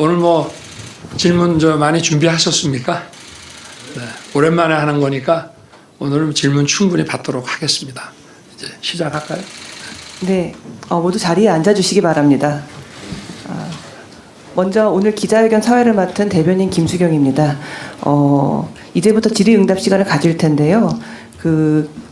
오늘 뭐 질문 많이 준비하셨습니까? 네, 오랜만에 하는 거니까 오늘은 질문 충분히 받도록 하겠습니다. 이제 시작할까요? 네, 모두 자리에 앉아주시기 바랍니다. 먼저 오늘 기자회견 사회를 맡은 대변인 김수경입니다. 이제부터 질의응답 시간을 가질 텐데요.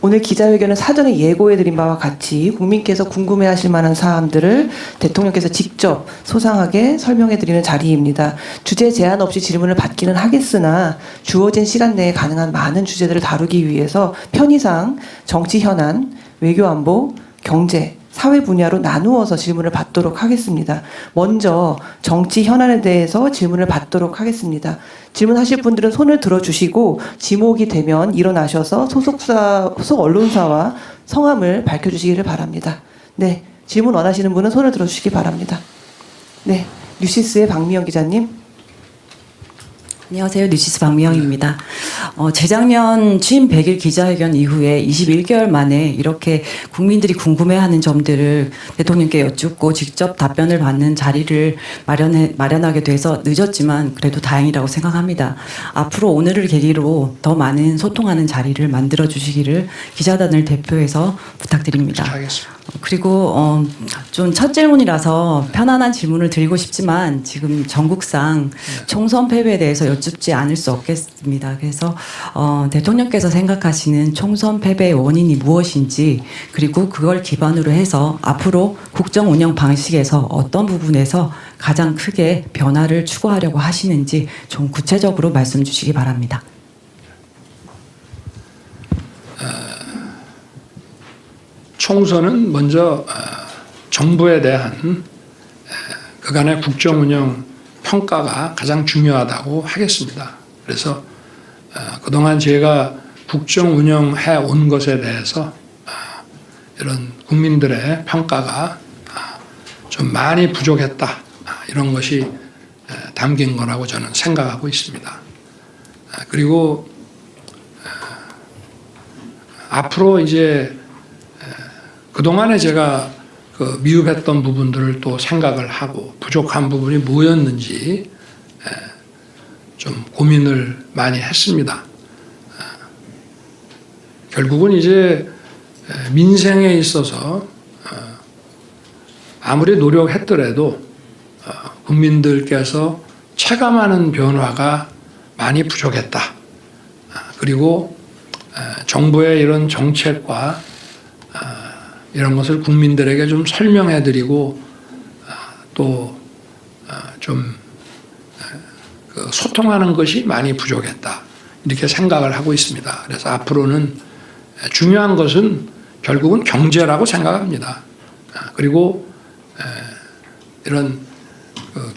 오늘 기자회견은 사전에 예고해드린 바와 같이 국민께서 궁금해하실 만한 사항들을 대통령께서 직접 소상하게 설명해드리는 자리입니다. 주제 제한 없이 질문을 받기는 하겠으나 주어진 시간 내에 가능한 많은 주제들을 다루기 위해서 편의상 정치 현안, 외교 안보, 경제, 사회 분야로 나누어서 질문을 받도록 하겠습니다. 먼저 정치 현안에 대해서 질문을 받도록 하겠습니다. 질문하실 분들은 손을 들어주시고 지목이 되면 일어나셔서 소속 언론사와 성함을 밝혀주시기를 바랍니다. 네, 질문 원하시는 분은 손을 들어주시기 바랍니다. 네, 뉴시스의 박미영 기자님. 안녕하세요. 뉴시스 박미영입니다. 재작년 취임 100일 기자회견 이후에 21개월 만에 이렇게 국민들이 궁금해하는 점들을 대통령께 여쭙고 직접 답변을 받는 자리를 마련하게 돼서 늦었지만 그래도 다행이라고 생각합니다. 앞으로 오늘을 계기로 더 많은 소통하는 자리를 만들어 주시기를 기자단을 대표해서 부탁드립니다. 알겠습니다. 그리고 좀 첫 질문이라서 편안한 질문을 드리고 싶지만 지금 전국상 총선 패배에 대해서 여쭙지 않을 수 없겠습니다. 그래서 대통령께서 생각하시는 총선 패배의 원인이 무엇인지, 그리고 그걸 기반으로 해서 앞으로 국정 운영 방식에서 어떤 부분에서 가장 크게 변화를 추구하려고 하시는지 좀 구체적으로 말씀 주시기 바랍니다. 총선은 먼저 정부에 대한 그간의 국정운영 평가가 가장 중요하다고 하겠습니다. 그래서 그동안 제가 국정운영해 온 것에 대해서 이런 국민들의 평가가 좀 많이 부족했다, 이런 것이 담긴 거라고 저는 생각하고 있습니다. 그리고 앞으로 이제 그동안에 제가 미흡했던 부분들을 또 생각을 하고 부족한 부분이 뭐였는지 좀 고민을 많이 했습니다. 결국은 이제 민생에 있어서 아무리 노력했더라도 국민들께서 체감하는 변화가 많이 부족했다. 그리고 정부의 이런 정책과 이런 것을 국민들에게 좀 설명해드리고 또 좀 소통하는 것이 많이 부족했다, 이렇게 생각을 하고 있습니다. 그래서 앞으로는 중요한 것은 결국은 경제라고 생각합니다. 그리고 이런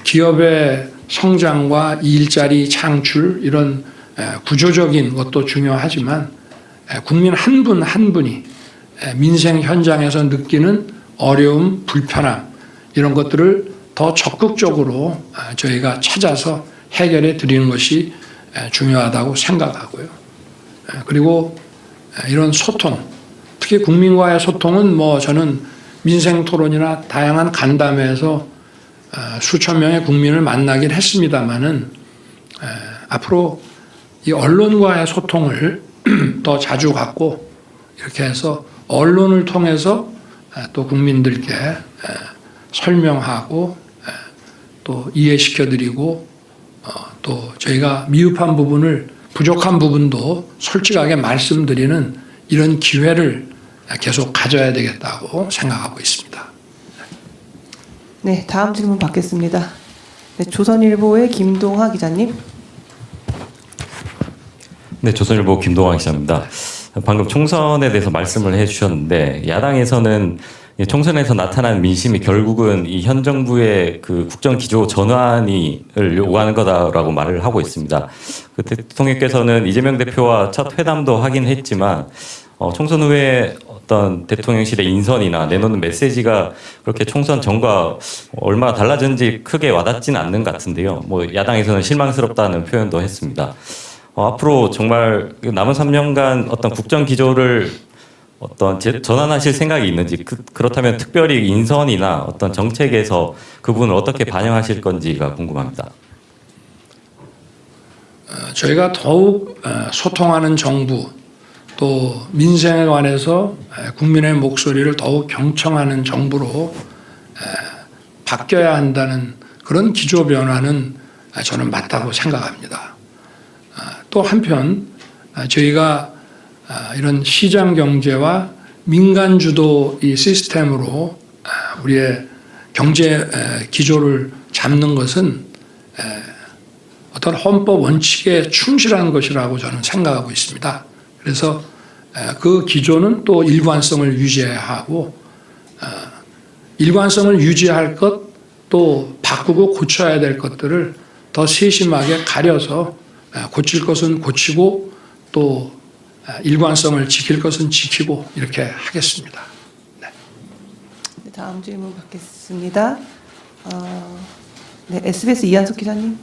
기업의 성장과 일자리 창출, 이런 구조적인 것도 중요하지만 국민 한 분 한 분이 민생 현장에서 느끼는 어려움, 불편함, 이런 것들을 더 적극적으로 저희가 찾아서 해결해 드리는 것이 중요하다고 생각하고요. 그리고 이런 소통, 특히 국민과의 소통은 저는 민생 토론이나 다양한 간담회에서 수천 명의 국민을 만나긴 했습니다만은 앞으로 이 언론과의 소통을 더 자주 갖고 이렇게 해서 언론을 통해서 또 국민들께 설명하고 또 이해시켜드리고 또 저희가 미흡한 부분을, 부족한 부분도 솔직하게 말씀드리는 이런 기회를 계속 가져야 되겠다고 생각하고 있습니다. 네, 다음 질문 받겠습니다. 네, 조선일보의 김동하 기자님. 네, 조선일보 김동환 기자입니다. 방금 총선에 대해서 말씀을 해주셨는데, 야당에서는 총선에서 나타난 민심이 결국은 이 현 정부의 그 국정 기조 전환을 요구하는 거다라고 말을 하고 있습니다. 그 대통령께서는 이재명 대표와 첫 회담도 하긴 했지만 총선 후에 어떤 대통령실의 인선이나 내놓는 메시지가 그렇게 총선 전과 얼마나 달라졌는지 크게 와닿지는 않는 것 같은데요. 야당에서는 실망스럽다는 표현도 했습니다. 앞으로 정말 남은 3년간 어떤 국정 기조를 어떤 전환하실 생각이 있는지 그렇다면 특별히 인선이나 어떤 정책에서 그 부분을 어떻게 반영하실 건지가 궁금합니다. 저희가 더욱 소통하는 정부 또 민생에 관해서 국민의 목소리를 더욱 경청하는 정부로 바뀌어야 한다는 그런 기조 변화는 저는 맞다고 생각합니다. 또 한편 저희가 이런 시장 경제와 민간 주도 이 시스템으로 우리의 경제 기조를 잡는 것은 어떤 헌법 원칙에 충실한 것이라고 저는 생각하고 있습니다. 그래서 그 기조는 또 일관성을 유지해야 하고 일관성을 유지할 것 또 바꾸고 고쳐야 될 것들을 더 세심하게 가려서 고칠 것은 고치고 또 일관성을 지킬 것은 지키고 이렇게 하겠습니다. 네. 네, 다음 질문 받겠습니다. 네, SBS 이한석 기자님.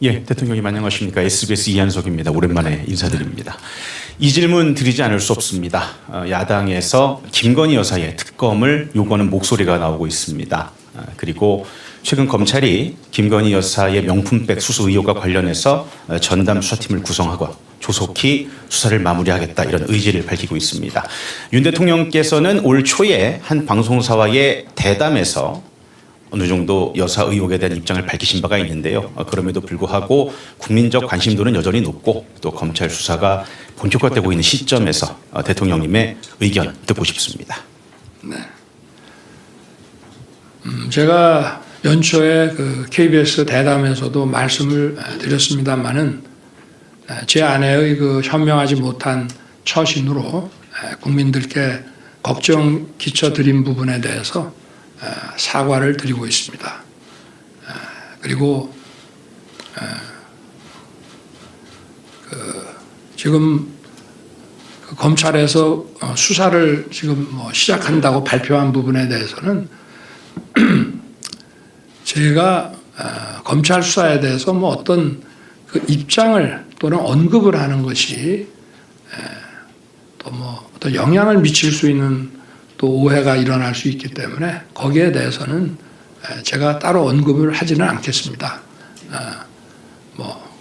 예, 대통령님 안녕하십니까? SBS 이한석입니다. 오랜만에 인사드립니다. 이 질문 드리지 않을 수 없습니다. 야당에서 김건희 여사의 특검을 요구하는 목소리가 나오고 있습니다. 그리고 최근 검찰이 김건희 여사의 명품백 수수 의혹과 관련해서 전담 수사팀을 구성하고 조속히 수사를 마무리하겠다 이런 의지를 밝히고 있습니다. 윤 대통령께서는 올 초에 한 방송사와의 대담에서 어느 정도 여사 의혹에 대한 입장을 밝히신 바가 있는데요. 그럼에도 불구하고 국민적 관심도는 여전히 높고 또 검찰 수사가 본격화되고 있는 시점에서 대통령님의 의견 듣고 싶습니다. 네. 제가 연초에 그 KBS 대담에서도 말씀을 드렸습니다만은 제 아내의 그 현명하지 못한 처신으로 국민들께 걱정 끼쳐드린 부분에 대해서 사과를 드리고 있습니다. 그리고 지금 그 검찰에서 수사를 지금 시작한다고 발표한 부분에 대해서는 제가 검찰 수사에 대해서 어떤 그 입장을 또는 언급을 하는 것이 또 어떤 영향을 미칠 수 있는 또 오해가 일어날 수 있기 때문에 거기에 대해서는 제가 따로 언급을 하지는 않겠습니다.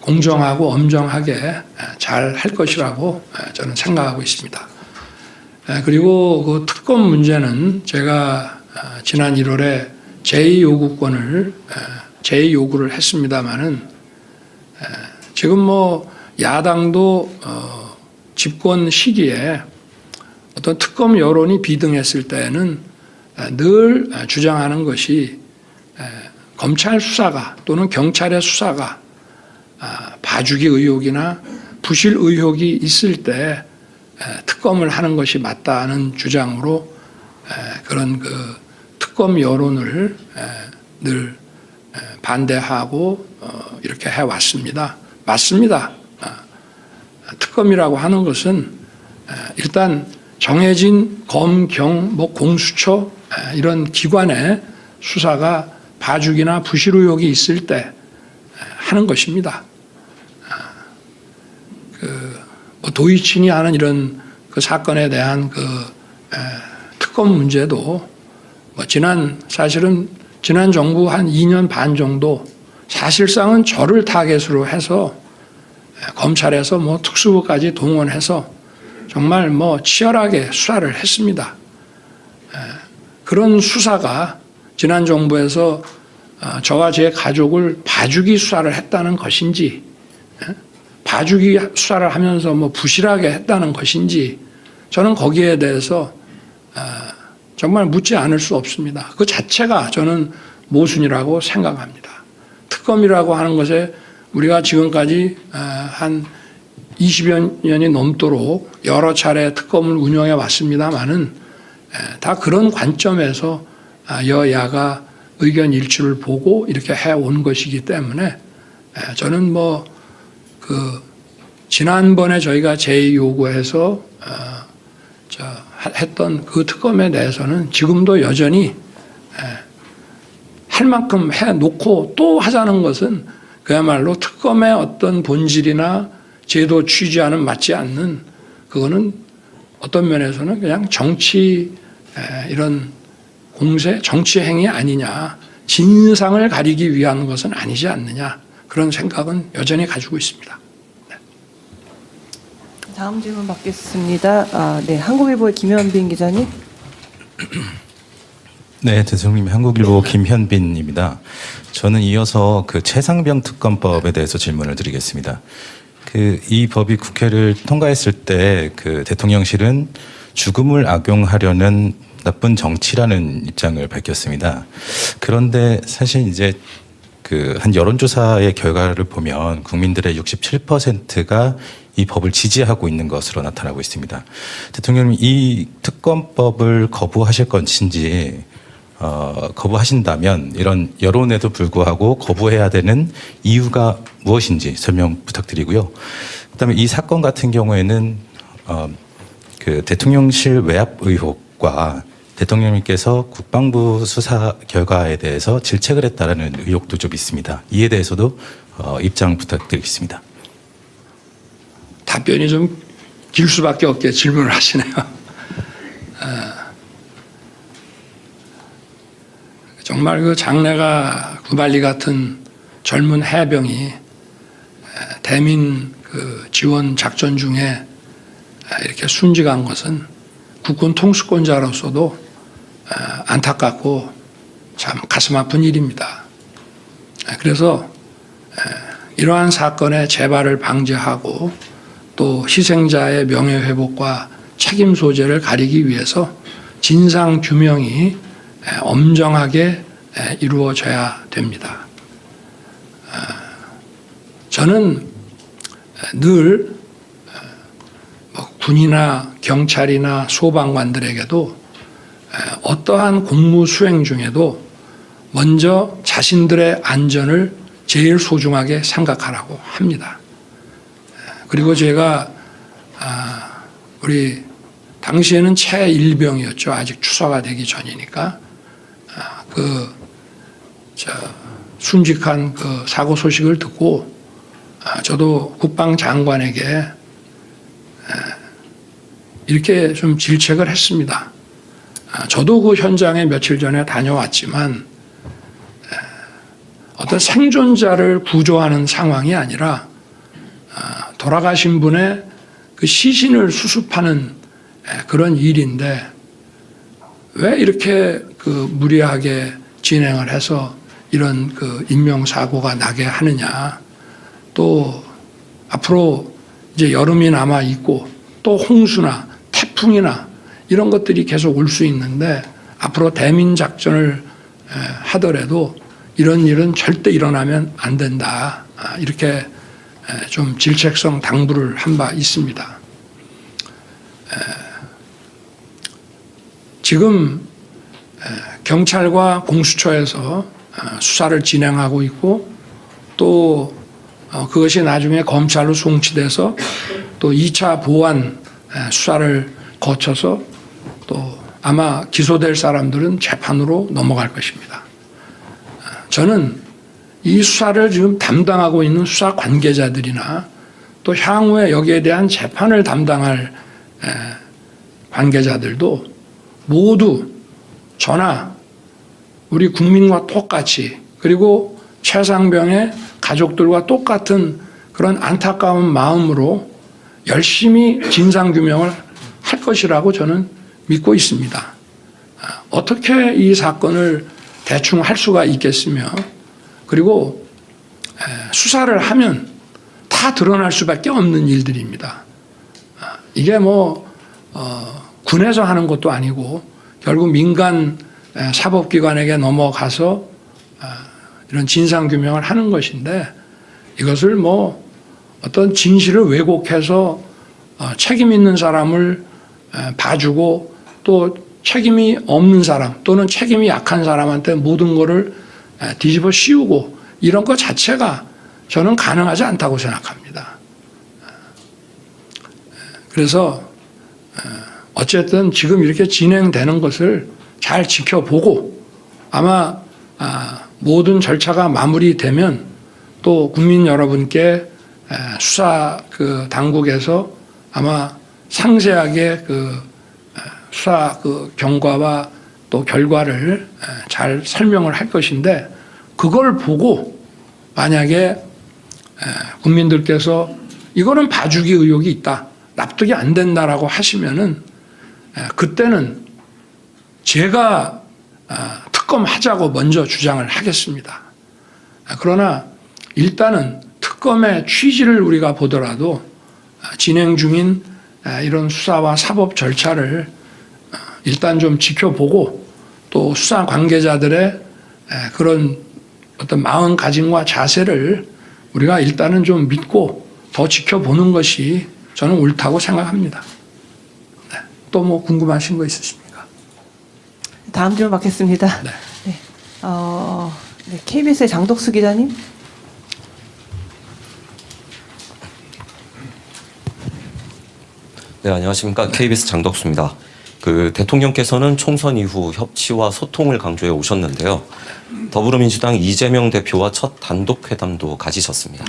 공정하고 엄정하게 잘 할 것이라고 저는 생각하고 있습니다. 그리고 그 특검 문제는 제가 지난 1월에 제2 요구를 했습니다마는 지금 야당도 집권 시기에 어떤 특검 여론이 비등했을 때에는 늘 주장하는 것이 검찰 수사가 또는 경찰의 수사가 봐주기 의혹이나 부실 의혹이 있을 때 특검을 하는 것이 맞다는 주장으로 그런 그 특검 여론을 늘 반대하고 이렇게 해왔습니다. 맞습니다. 특검이라고 하는 것은 일단 정해진 검, 경, 공수처 이런 기관의 수사가 봐주기나 부실 의혹이 있을 때 하는 것입니다. 도이친이 하는 이런 그 사건에 대한 그 특검 문제도 사실은 지난 정부 한 2년 반 정도 사실상은 저를 타겟으로 해서 검찰에서 특수부까지 동원해서 정말 치열하게 수사를 했습니다. 그런 수사가 지난 정부에서 저와 제 가족을 봐주기 수사를 했다는 것인지 봐주기 수사를 하면서 부실하게 했다는 것인지 저는 거기에 대해서 정말 묻지 않을 수 없습니다. 그 자체가 저는 모순이라고 생각합니다. 특검이라고 하는 것에 우리가 지금까지 한 20여 년이 넘도록 여러 차례 특검을 운영해 왔습니다만은 다 그런 관점에서 여야가 의견 일치를 보고 이렇게 해온 것이기 때문에 저는 지난번에 저희가 제2요구해서 했던 그 특검에 대해서는 지금도 여전히 할 만큼 해놓고 또 하자는 것은 그야말로 특검의 어떤 본질이나 제도 취지와는 맞지 않는 그거는 어떤 면에서는 그냥 정치 이런 공세, 정치 행위 아니냐, 진상을 가리기 위한 것은 아니지 않느냐 그런 생각은 여전히 가지고 있습니다. 다음 질문 받겠습니다. 네, 한국일보의 김현빈 기자님. 네, 대통령님 한국일보 김현빈입니다. 저는 이어서 그 최상병 특검법에 대해서 질문을 드리겠습니다. 이 법이 국회를 통과했을 때 그 대통령실은 죽음을 악용하려는 나쁜 정치라는 입장을 밝혔습니다. 그런데 사실 이제 그 한 여론조사의 결과를 보면 국민들의 67%가 이 법을 지지하고 있는 것으로 나타나고 있습니다. 대통령님 이 특검법을 거부하실 것인지 거부하신다면 이런 여론에도 불구하고 거부해야 되는 이유가 무엇인지 설명 부탁드리고요. 그다음에 이 사건 같은 경우에는 그 대통령실 외압 의혹과 대통령님께서 국방부 수사 결과에 대해서 질책을 했다라는 의혹도 좀 있습니다. 이에 대해서도 입장 부탁드리겠습니다. 답변이 좀 길 수밖에 없게 질문을 하시네요. 정말 그 장래가 구발리 같은 젊은 해병이 대민 그 지원 작전 중에 이렇게 순직한 것은 국군 통수권자로서도 안타깝고 참 가슴 아픈 일입니다. 그래서 이러한 사건의 재발을 방지하고 또 희생자의 명예회복과 책임 소재를 가리기 위해서 진상 규명이 엄정하게 이루어져야 됩니다. 저는 늘 군이나 경찰이나 소방관들에게도 어떠한 공무 수행 중에도 먼저 자신들의 안전을 제일 소중하게 생각하라고 합니다. 그리고 제가 우리 당시에는 최일병이었죠. 아직 추사가 되기 전이니까 순직한 그 사고 소식을 듣고 저도 국방장관에게 이렇게 좀 질책을 했습니다. 저도 그 현장에 며칠 전에 다녀왔지만 어떤 생존자를 구조하는 상황이 아니라 돌아가신 분의 그 시신을 수습하는 그런 일인데 왜 이렇게 그 무리하게 진행을 해서 이런 그 인명사고가 나게 하느냐. 또 앞으로 이제 여름이 남아 있고 또 홍수나 태풍이나 이런 것들이 계속 올 수 있는데 앞으로 대민 작전을 하더라도 이런 일은 절대 일어나면 안 된다. 이렇게 좀 질책성 당부를 한 바 있습니다. 지금 경찰과 공수처에서 수사를 진행하고 있고 또 그것이 나중에 검찰로 송치돼서 또 2차 보완 수사를 거쳐서 또 아마 기소될 사람들은 재판으로 넘어갈 것입니다. 저는 이 수사를 지금 담당하고 있는 수사 관계자들이나 또 향후에 여기에 대한 재판을 담당할 관계자들도 모두 저나 우리 국민과 똑같이 그리고 최상병의 가족들과 똑같은 그런 안타까운 마음으로 열심히 진상규명을 할 것이라고 저는 믿고 있습니다. 어떻게 이 사건을 대충 할 수가 있겠으며 그리고 수사를 하면 다 드러날 수밖에 없는 일들입니다. 이게 군에서 하는 것도 아니고 결국 민간 사법기관에게 넘어가서 이런 진상규명을 하는 것인데 이것을 어떤 진실을 왜곡해서 책임 있는 사람을 봐주고 또 책임이 없는 사람 또는 책임이 약한 사람한테 모든 것을 뒤집어 씌우고 이런 것 자체가 저는 가능하지 않다고 생각합니다. 그래서 어쨌든 지금 이렇게 진행되는 것을 잘 지켜보고 아마 모든 절차가 마무리되면 또 국민 여러분께 수사 그 당국에서 아마 상세하게 그 수사 그 경과와 또 결과를 잘 설명을 할 것인데 그걸 보고 만약에 국민들께서 이거는 봐주기 의혹이 있다, 납득이 안 된다라고 하시면은 그때는 제가 특검하자고 먼저 주장을 하겠습니다. 그러나 일단은 특검의 취지를 우리가 보더라도 진행 중인 이런 수사와 사법 절차를 일단 좀 지켜보고 또 수사 관계자들의 그런 어떤 마음가짐과 자세를 우리가 일단은 좀 믿고 더 지켜보는 것이 저는 옳다고 생각합니다. 네. 또 뭐 궁금하신 거 있으십니까? 다음 질문 받겠습니다. 네. 네. 네, KBS의 장덕수 기자님. 네, 안녕하십니까. KBS 장덕수입니다. 그 대통령께서는 총선 이후 협치와 소통을 강조해 오셨는데요. 더불어민주당 이재명 대표와 첫 단독 회담도 가지셨습니다.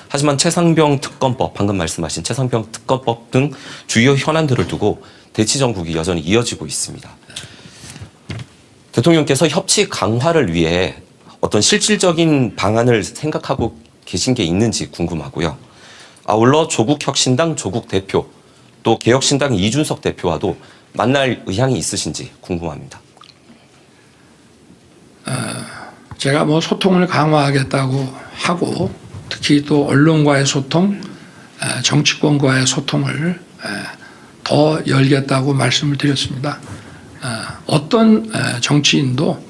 하지만 최상병 특검법, 방금 말씀하신 최상병 특검법 등 주요 현안들을 두고 대치 정국이 여전히 이어지고 있습니다. 대통령께서 협치 강화를 위해 어떤 실질적인 방안을 생각하고 계신 게 있는지 궁금하고요. 아울러 조국혁신당 조국 대표, 또 개혁신당 이준석 대표와도 만날 의향이 있으신지 궁금합니다. 제가 뭐 소통을 강화하겠다고 하고 특히 또 언론과의 소통, 정치권과의 소통을 더 열겠다고 말씀을 드렸습니다. 어떤 정치인도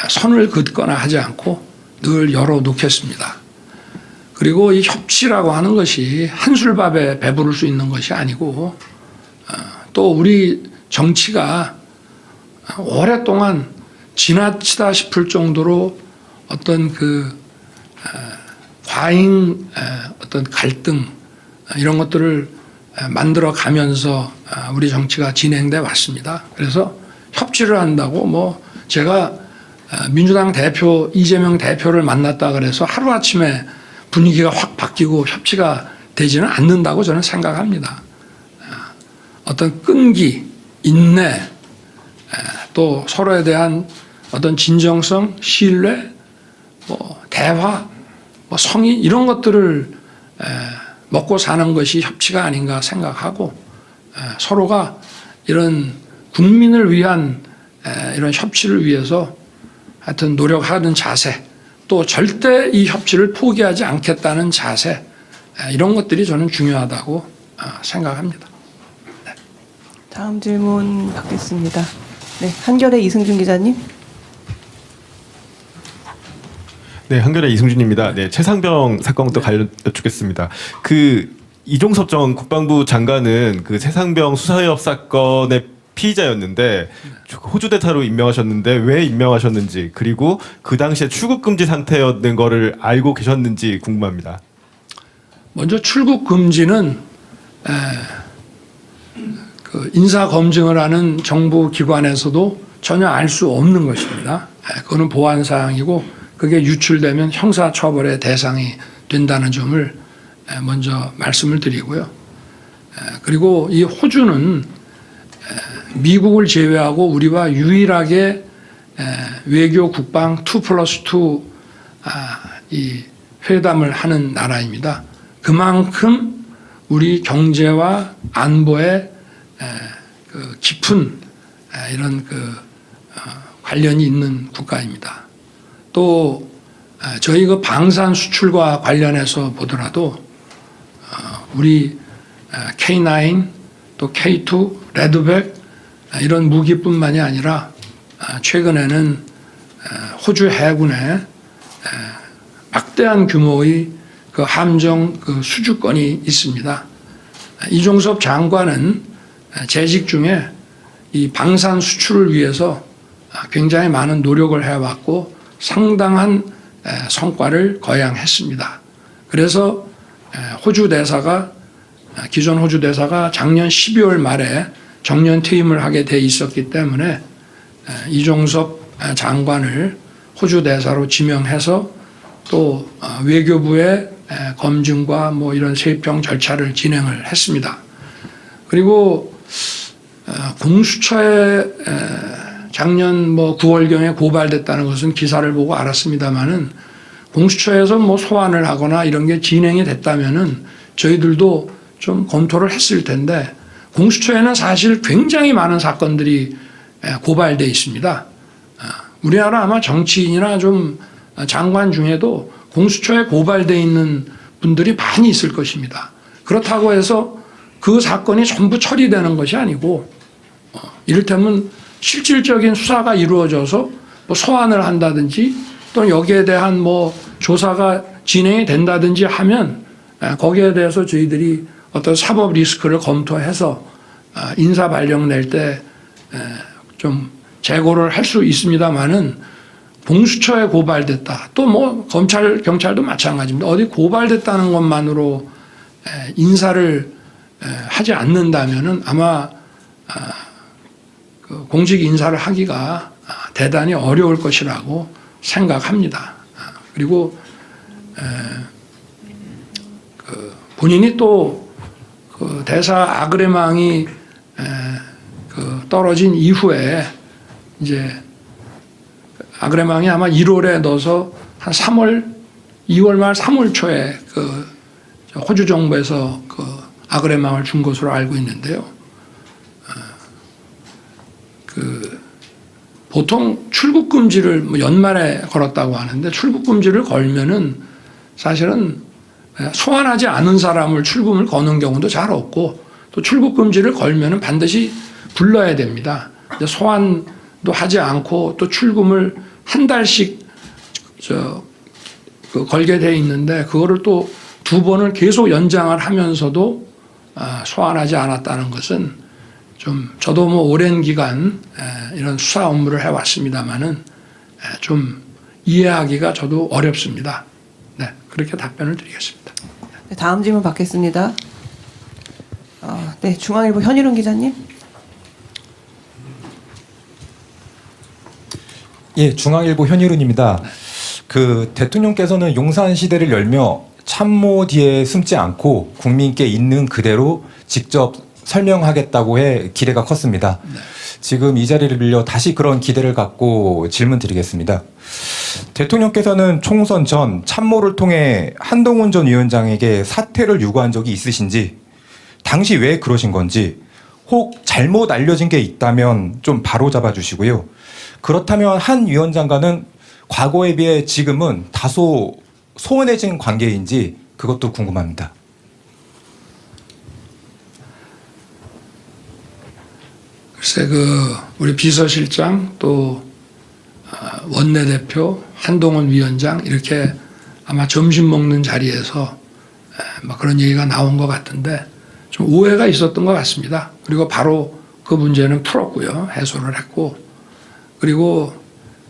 선을 긋거나 하지 않고 늘 열어놓겠습니다. 그리고 이 협치라고 하는 것이 한술밥에 배부를 수 있는 것이 아니고 또 우리 정치가 오랫동안 지나치다 싶을 정도로 어떤 그 과잉 어떤 갈등 이런 것들을 만들어 가면서 우리 정치가 진행돼 왔습니다. 그래서 협치를 한다고 뭐 제가 민주당 대표 이재명 대표를 만났다 그래서 하루아침에 분위기가 확 바뀌고 협치가 되지는 않는다고 저는 생각합니다. 어떤 끈기, 인내, 또 서로에 대한 어떤 진정성, 신뢰, 뭐 대화, 뭐 성의 이런 것들을 먹고 사는 것이 협치가 아닌가 생각하고 서로가 이런 국민을 위한 이런 협치를 위해서 하여튼 노력하는 자세, 또 절대 이 협치를 포기하지 않겠다는 자세 이런 것들이 저는 중요하다고 생각합니다. 다음 질문 받겠습니다. 네, 한겨레 이승준 기자님. 네, 한겨레 이승준입니다. 네, 최상병 사건부터 관련 여쭙겠습니다. 그 이종섭 전 국방부 장관은 그 최상병 수사협 사건의 피의자였는데 호주 대사로 임명하셨는데 왜 임명하셨는지, 그리고 그 당시에 출국 금지 상태였는 거를 알고 계셨는지 궁금합니다. 먼저 출국 금지는 그 인사 검증을 하는 정부 기관에서도 전혀 알 수 없는 것입니다. 그거는 보안 사항이고 그게 유출되면 형사 처벌의 대상이 된다는 점을 먼저 말씀을 드리고요. 그리고 이 호주는 미국을 제외하고 우리와 유일하게 외교 국방 2+2 이 회담을 하는 나라입니다. 그만큼 우리 경제와 안보에 그 깊은 이런 그 관련이 있는 국가입니다. 또 저희 그 방산 수출과 관련해서 보더라도 우리 K9 또 K2 레드백 이런 무기뿐만이 아니라 최근에는 호주 해군에 막대한 규모의 그 함정 그 수주권이 있습니다. 이종섭 장관은 재직 중에 이 방산 수출을 위해서 굉장히 많은 노력을 해왔고 상당한 성과를 거양했습니다. 그래서 호주 대사가 기존 호주 대사가 작년 12월 말에 정년 퇴임을 하게 돼 있었기 때문에 이종섭 장관을 호주 대사로 지명해서 또 외교부의 검증과 뭐 이런 세입형 절차를 진행을 했습니다. 그리고 공수처에 작년 뭐 9월경에 고발됐다는 것은 기사를 보고 알았습니다마는 공수처에서 뭐 소환을 하거나 이런 게 진행이 됐다면은 저희들도 좀 검토를 했을 텐데 공수처에는 사실 굉장히 많은 사건들이 고발돼 있습니다. 우리나라 아마 정치인이나 좀 장관 중에도 공수처에 고발돼 있는 분들이 많이 있을 것입니다. 그렇다고 해서 그 사건이 전부 처리되는 것이 아니고 이를테면 실질적인 수사가 이루어져서 뭐 소환을 한다든지 또는 여기에 대한 뭐 조사가 진행이 된다든지 하면 거기에 대해서 저희들이 어떤 사법 리스크를 검토해서 인사 발령 낼 때 좀 재고를 할 수 있습니다만은 공수처에 고발됐다. 또 뭐 검찰, 경찰도 마찬가지입니다. 어디 고발됐다는 것만으로 인사를 하지 않는다면은 아마 그 공직 인사를 하기가 대단히 어려울 것이라고 생각합니다. 그리고 그 본인이 또 그 대사 아그레망이 그 떨어진 이후에 이제 아그레망이 아마 1월에 넣어서 한 2월 말 3월 초에 그 호주 정부에서 그 아그레망을 준 것으로 알고 있는데요. 그 보통 출국 금지를 뭐 연말에 걸었다고 하는데 출국 금지를 걸면은 사실은 소환하지 않은 사람을 출국을 거는 경우도 잘 없고 또 출국 금지를 걸면은 반드시 불러야 됩니다. 소환도 하지 않고 또 출금을 한 달씩 걸게 돼 있는데 그거를 또 2번을 계속 연장을 하면서도 소환하지 않았다는 것은 좀 저도 뭐 오랜 기간 이런 수사 업무를 해왔습니다만은 좀 이해하기가 저도 어렵습니다. 네, 그렇게 답변을 드리겠습니다. 네, 다음 질문 받겠습니다. 네, 중앙일보 현일훈 기자님. 예, 중앙일보 현일훈입니다. 그 대통령께서는 용산 시대를 열며 참모 뒤에 숨지 않고 국민께 있는 그대로 직접 설명하겠다고 해 기대가 컸습니다. 지금 이 자리를 빌려 다시 그런 기대를 갖고 질문 드리겠습니다. 대통령께서는 총선 전 참모를 통해 한동훈 전 위원장에게 사퇴를 요구한 적이 있으신지, 당시 왜 그러신 건지, 혹 잘못 알려진 게 있다면 좀 바로 잡아주시고요. 그렇다면 한 위원장과는 과거에 비해 지금은 다소 소원해진 관계인지 그것도 궁금합니다. 글쎄 우리 비서실장 또 원내대표 한동훈 위원장 이렇게 아마 점심 먹는 자리에서 막 그런 얘기가 나온 것 같은데 좀 오해가 있었던 것 같습니다. 그리고 바로 그 문제는 풀었고요. 해소를 했고 그리고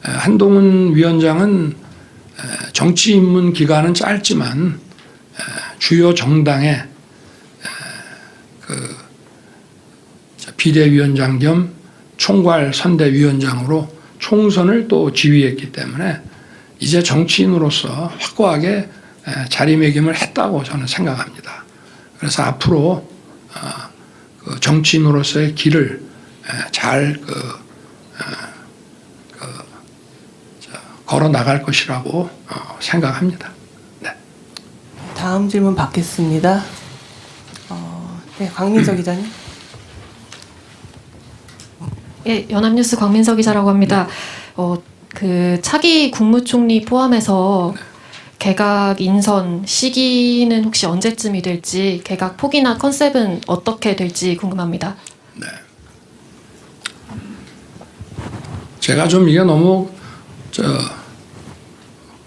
한동훈 위원장은 정치 입문 기간은 짧지만 주요 정당의 그 비대위원장 겸 총괄 선대위원장으로 총선을 또 지휘했기 때문에 이제 정치인으로서 확고하게 자리매김을 했다고 저는 생각합니다. 그래서 앞으로 그 정치인으로서의 길을 잘 걸어 나갈 것이라고 생각합니다. 네. 다음 질문 받겠습니다. 네, 광민석 기자님. 예, 연합뉴스 광민석 기자라고 합니다. 그 차기 국무총리 포함해서 개각 인선 시기는 혹시 언제쯤이 될지, 개각 폭이나 컨셉은 어떻게 될지 궁금합니다. 네. 제가 좀 이게 너무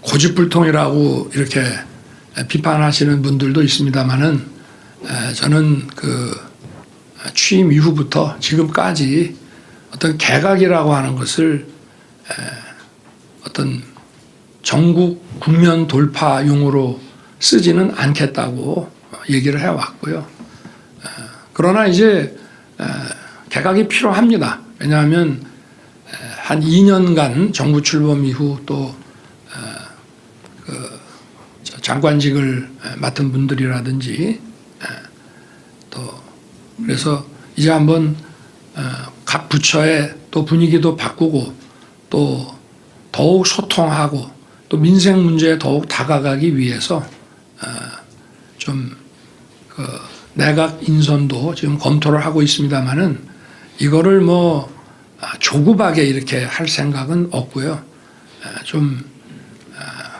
고집불통이라고 이렇게 비판하시는 분들도 있습니다만은 저는 그 취임 이후부터 지금까지 어떤 개각이라고 하는 것을 어떤 전국 국면 돌파용으로 쓰지는 않겠다고 얘기를 해왔고요. 그러나 이제 개각이 필요합니다. 왜냐하면 한 2년간 정부 출범 이후 또 장관직을 맡은 분들이라든지 또 그래서 이제 한번 각 부처의 또 분위기도 바꾸고 또 더욱 소통하고 또 민생 문제에 더욱 다가가기 위해서 좀 그 내각 인선도 지금 검토를 하고 있습니다만은 이거를 뭐 조급하게 이렇게 할 생각은 없고요. 좀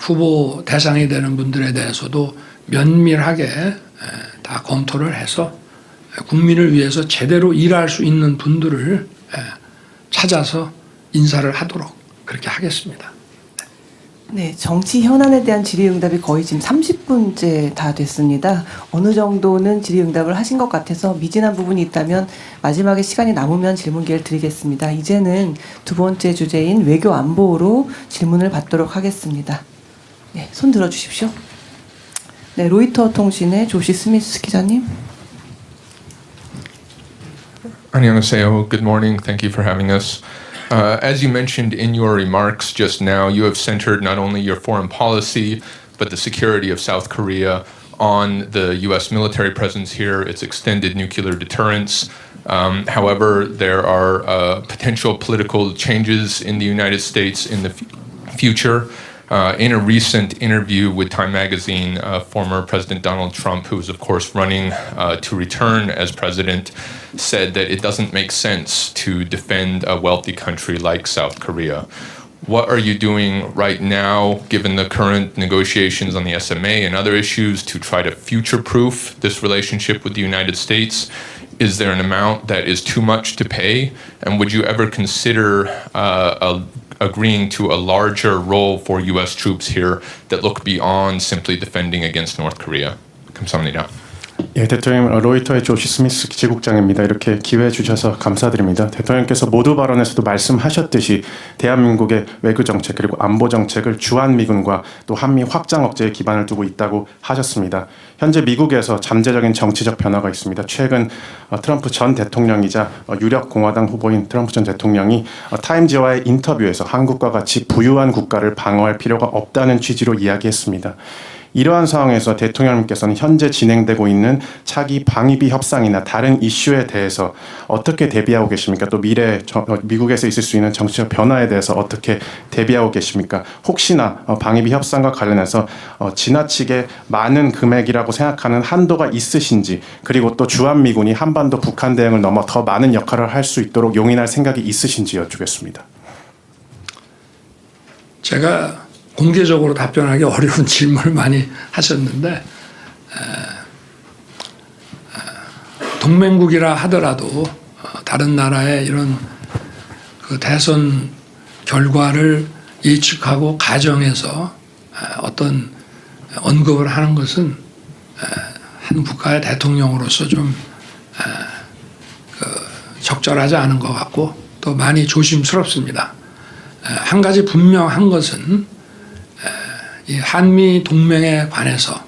후보 대상이 되는 분들에 대해서도 면밀하게 다 검토를 해서 국민을 위해서 제대로 일할 수 있는 분들을 찾아서 인사를 하도록 그렇게 하겠습니다. 네, 정치 현안에 대한 질의응답이 거의 지금 30분째 다 됐습니다. 어느 정도는 질의응답을 하신 것 같아서 미진한 부분이 있다면 마지막에 시간이 남으면 질문 기회를 드리겠습니다. 이제는 두 번째 주제인 외교 안보로 질문을 받도록 하겠습니다. 네, 손 들어주십시오. 네, 로이터 통신의 조시 스미스 기자님. 안녕하세요. Good morning. Thank you for having us. As you mentioned in your remarks just now, you have centered not only your foreign policy, but the security of South Korea on the U.S. military presence here, its extended nuclear deterrence. However, there are potential political changes in the United States in the future. In a recent interview with Time Magazine, former President Donald Trump, who is of course running to return as president, said that it doesn't make sense to defend a wealthy country like South Korea. What are you doing right now, given the current negotiations on the SMA and other issues, to try to future-proof this relationship with the United States? Is there an amount that is too much to pay? And would you ever consider agreeing to a larger role for U.S. troops here that look beyond simply defending against North Korea? 감사합니다. 예, 대통령 로이터의 조시 스미스 기지국장입니다. 이렇게 기회 주셔서 감사드립니다. 대통령께서 모두 발언에서도 말씀하셨듯이 대한민국의 외교 정책 그리고 안보 정책을 주한미군과 또 한미 확장 억제에 기반을 두고 있다고 하셨습니다. 현재 미국에서 잠재적인 정치적 변화가 있습니다. 최근 트럼프 전 대통령이자 유력 공화당 후보인 트럼프 전 대통령이 타임지와의 인터뷰에서 한국과 같이 부유한 국가를 방어할 필요가 없다는 취지로 이야기했습니다. 이러한 상황에서 대통령님께서는 현재 진행되고 있는 차기 방위비 협상이나 다른 이슈에 대해서 어떻게 대비하고 계십니까? 또 미래 미국에서 있을 수 있는 정치적 변화에 대해서 어떻게 대비하고 계십니까? 혹시나 방위비 협상과 관련해서 지나치게 많은 금액이라고 생각하는 한도가 있으신지, 그리고 또 주한미군이 한반도 북한 대응을 넘어 더 많은 역할을 할 수 있도록 용인할 생각이 있으신지 여쭙겠습니다. 제가 공개적으로 답변하기 어려운 질문을 많이 하셨는데 동맹국이라 하더라도 다른 나라의 이런 그 대선 결과를 예측하고 가정해서 어떤 언급을 하는 것은 한 국가의 대통령으로서 좀 적절하지 않은 것 같고 또 많이 조심스럽습니다. 한 가지 분명한 것은 이 한미 동맹에 관해서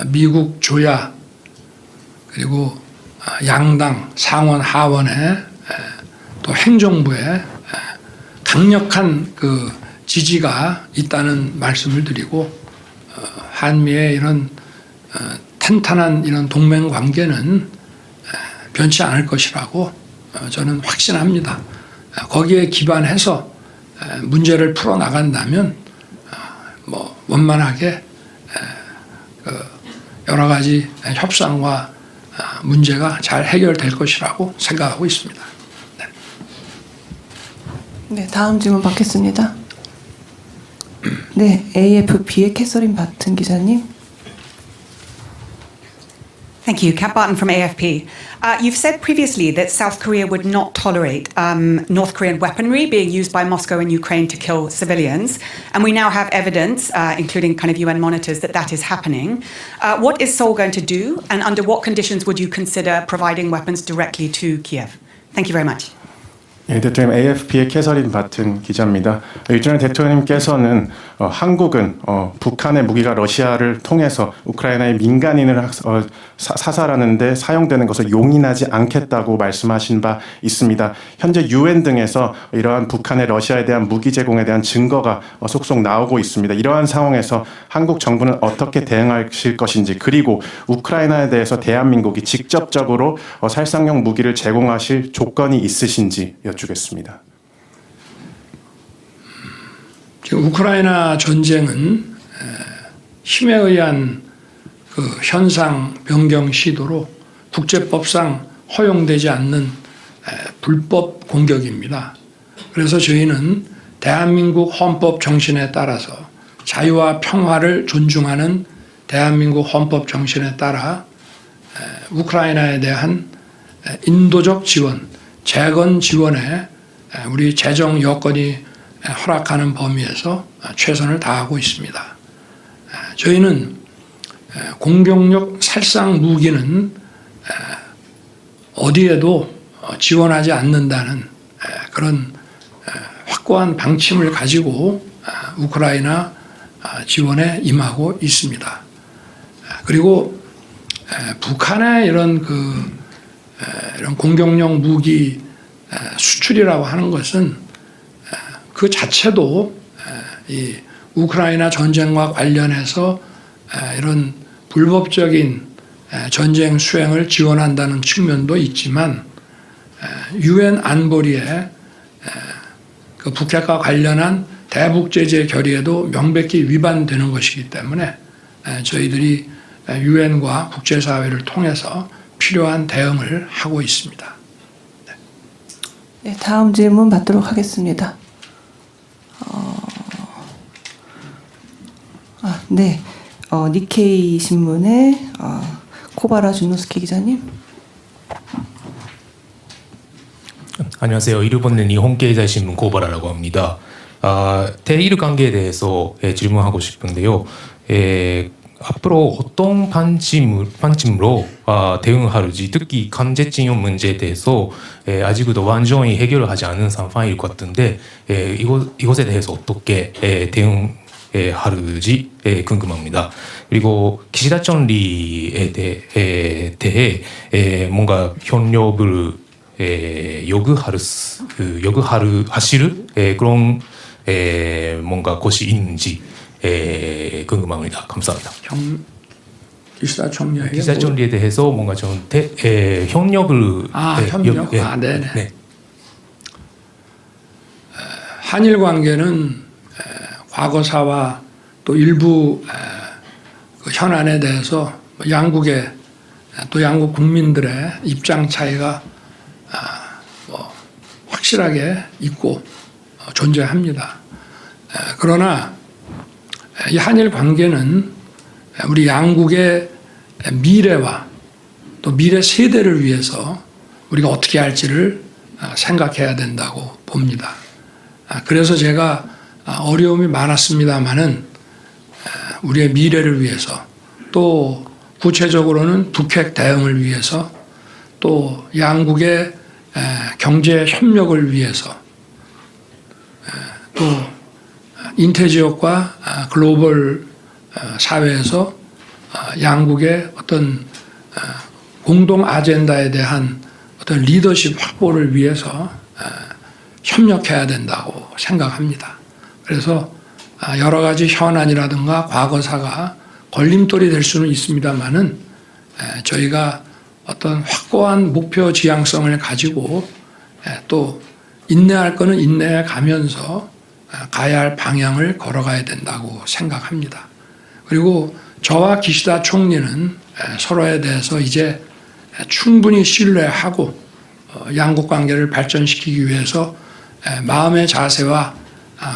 미국 조야 그리고 양당 상원 하원의 또 행정부의 강력한 그 지지가 있다는 말씀을 드리고 한미의 이런 탄탄한 이런 동맹 관계는 변치 않을 것이라고 저는 확신합니다. 거기에 기반해서 문제를 풀어 나간다면 뭐 원만하게 여러 가지 협상과 문제가 잘 해결될 것이라고 생각하고 있습니다. 네. 네, 다음 질문 받겠습니다. 네, AFP의 캐서린 바튼 기자님. Thank you. Kat Barton from AFP. You've said previously that South Korea would not tolerate North Korean weaponry being used by Moscow and Ukraine to kill civilians. And we now have evidence, including kind of UN monitors, that that is happening. What is Seoul going to do? And under what conditions would you consider providing weapons directly to Kiev? Thank you very much. 예, 대통령 AFP의 캐서린 바튼 기자입니다. 일전에 대통령님께서는 한국은 북한의 무기가 러시아를 통해서 우크라이나의 민간인을 사살하는데 사용되는 것을 용인하지 않겠다고 말씀하신 바 있습니다. 현재 UN 등에서 이러한 북한의 러시아에 대한 무기 제공에 대한 증거가 속속 나오고 있습니다. 이러한 상황에서 한국 정부는 어떻게 대응하실 것인지, 그리고 우크라이나에 대해서 대한민국이 직접적으로 살상용 무기를 제공하실 조건이 있으신지 여쭈겠습니다. 지금 우크라이나 전쟁은 힘에 의한 그 현상 변경 시도로 국제법상 허용되지 않는 불법 공격입니다. 그래서 저희는 대한민국 헌법 정신에 따라서 자유와 평화를 존중하는 대한민국 헌법 정신에 따라 우크라이나에 대한 인도적 지원, 재건 지원에 우리 재정 여건이 허락하는 범위에서 최선을 다하고 있습니다. 저희는 공격력 살상 무기는 어디에도 지원하지 않는다는 그런 확고한 방침을 가지고 우크라이나 지원에 임하고 있습니다. 그리고 북한의 이런 공격력 무기 수출이라고 하는 것은 그 자체도 이 우크라이나 전쟁과 관련해서 이런 불법적인 전쟁 수행을 지원한다는 측면도 있지만 UN 안보리에 그 북핵과 관련한 대북 제재 결의에도 명백히 위반되는 것이기 때문에 저희들이 UN과 국제사회를 통해서 필요한 대응을 하고 있습니다. 네, 다음 질문 받도록 하겠습니다. 네, 니케이 신문의 코바라 준노스케 기자님. 안녕하세요. 일본의 일본経済新聞 코바라라고 합니다. 대일 관계에 대해서 질문하고 싶은데요. 앞으로 어떤 방침으로 대응할지, 특히 강제징용 문제에 대해서 아직도 완전히 해결하지 않은 상황일 것 같은데 이것에 대해서 어떻게 대응할지 궁금합니다. 그리고 기시다 총리에 대해 뭔가 협력을 요구하실 그런 뭔가 곳이 있는지 궁금합니다. 감사합니다. 기시다 총리에게 기시다 총리에 대해서 뭔가 좀 협력을 협력. 네네. 네. 한일 관계는 과거사와 또 일부 그 현안에 대해서 양국의 또 양국 국민들의 입장 차이가 확실하게 있고 존재합니다. 그러나 이 한일 관계는 우리 양국의 미래와 또 미래 세대를 위해서 우리가 어떻게 할지를 생각해야 된다고 봅니다. 그래서 제가 어려움이 많았습니다마는 우리의 미래를 위해서 또 구체적으로는 북핵 대응을 위해서 또 양국의 경제 협력을 위해서 또 인태지역과 글로벌 사회에서 양국의 어떤 공동 아젠다에 대한 어떤 리더십 확보를 위해서 협력해야 된다고 생각합니다. 그래서 여러 가지 현안이라든가 과거사가 걸림돌이 될 수는 있습니다만은 저희가 어떤 확고한 목표 지향성을 가지고 또 인내할 거는 인내해 가면서 가야 할 방향을 걸어가야 된다고 생각합니다. 그리고 저와 기시다 총리는 서로에 대해서 이제 충분히 신뢰하고 양국 관계를 발전시키기 위해서 마음의 자세와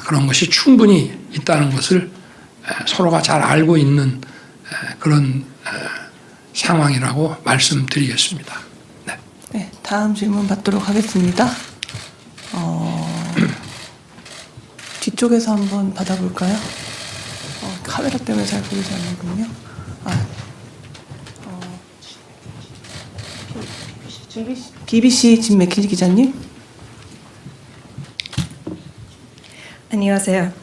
그런 것이 충분히 있다는 것을 서로가 잘 알고 있는 그런 상황이라고 말씀드리겠습니다. 네. 네, 다음 질문 받도록 하겠습니다. 뒤쪽에서 한번 받아볼까요? 카메라 때문에 잘 보이지 않는군요. BBC 진 맥힐 기자님. 안녕하세요.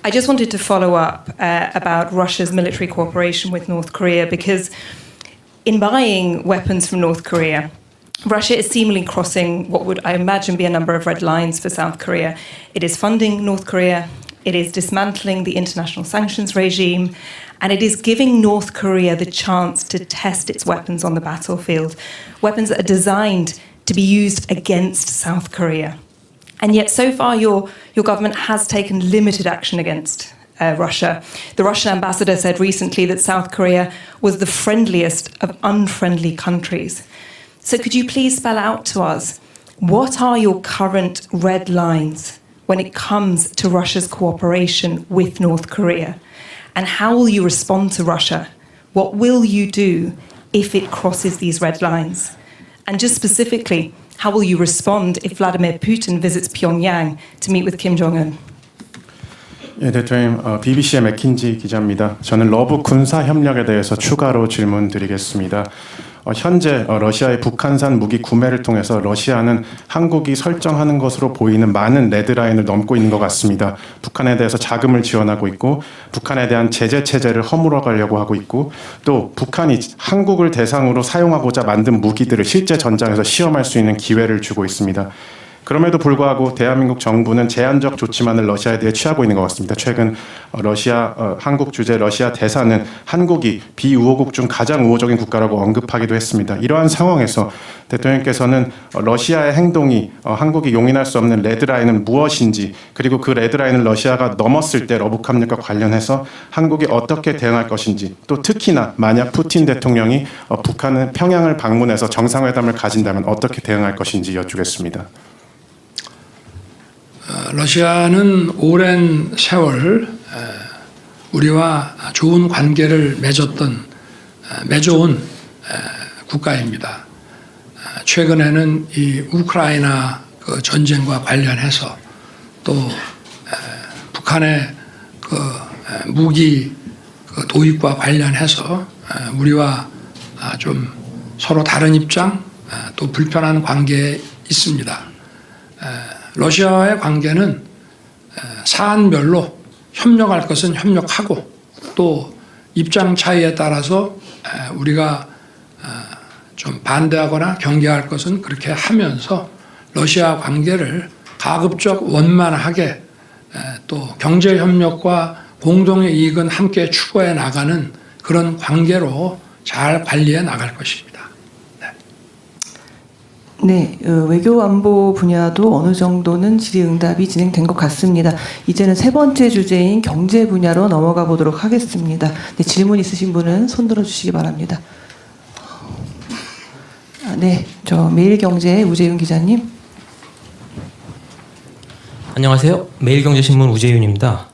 I just wanted to follow up about Russia's military cooperation with North Korea, because in buying weapons from North Korea, Russia is seemingly crossing what would, I imagine, be a number of red lines for South Korea. It is funding North Korea, it is dismantling the international sanctions regime, and it is giving North Korea the chance to test its weapons on the battlefield, weapons that are designed to be used against South Korea. And yet, so far, your government has taken limited action against Russia. The Russian ambassador said recently that South Korea was the friendliest of unfriendly countries. So could you please spell out to us, what are your current red lines when it comes to Russia's cooperation with North Korea? And how will you respond to Russia? What will you do if it crosses these red lines? And just specifically, how will you respond if Vladimir Putin visits Pyongyang to meet with Kim Jong-un? 예, 대통령, BBC의 맥킨지 기자입니다. 저는 러브 군사 협력에 대해서 추가로 질문 드리겠습니다. 현재 러시아의 북한산 무기 구매를 통해서 러시아는 한국이 설정하는 것으로 보이는 많은 레드라인을 넘고 있는 것 같습니다. 북한에 대해서 자금을 지원하고 있고, 북한에 대한 제재 체제를 허물어 가려고 하고 있고, 또 북한이 한국을 대상으로 사용하고자 만든 무기들을 실제 전장에서 시험할 수 있는 기회를 주고 있습니다. 그럼에도 불구하고 대한민국 정부는 제한적 조치만을 러시아에 대해 취하고 있는 것 같습니다. 최근 한국 주재 러시아 대사는 한국이 비우호국 중 가장 우호적인 국가라고 언급하기도 했습니다. 이러한 상황에서 대통령께서는 러시아의 행동이 한국이 용인할 수 없는 레드라인은 무엇인지, 그리고 그 레드라인을 러시아가 넘었을 때 러북합력과 관련해서 한국이 어떻게 대응할 것인지, 또 특히나 만약 푸틴 대통령이 북한은 평양을 방문해서 정상회담을 가진다면 어떻게 대응할 것인지 여쭈겠습니다. 러시아는 오랜 세월 우리와 좋은 관계를 맺어온 국가입니다. 최근에는 이 우크라이나 그 전쟁과 관련해서 또 북한의 그 무기 그 도입과 관련해서 우리와 좀 서로 다른 입장, 또 불편한 관계에 있습니다. 러시아와의 관계는 사안별로 협력할 것은 협력하고, 또 입장 차이에 따라서 우리가 좀 반대하거나 경계할 것은 그렇게 하면서 러시아 관계를 가급적 원만하게, 또 경제 협력과 공동의 이익은 함께 추구해 나가는 그런 관계로 잘 관리해 나갈 것입니다. 네, 외교 안보 분야도 어느 정도는 질의응답이 진행된 것 같습니다. 이제는 세 번째 주제인 경제 분야로 넘어가 보도록 하겠습니다. 네, 질문 있으신 분은 손 들어주시기 바랍니다. 네, 저 매일경제의 우재윤 기자님. 안녕하세요. 매일경제신문 우재윤입니다.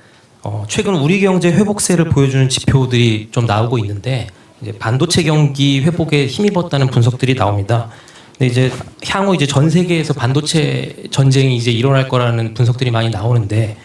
최근 우리 경제 회복세를 보여주는 지표들이 좀 나오고 있는데, 이제 반도체 경기 회복에 힘입었다는 분석들이 나옵니다. 근데 이제 향후 이제 전 세계에서 반도체 전쟁이 이제 일어날 거라는 분석들이 많이 나오는데,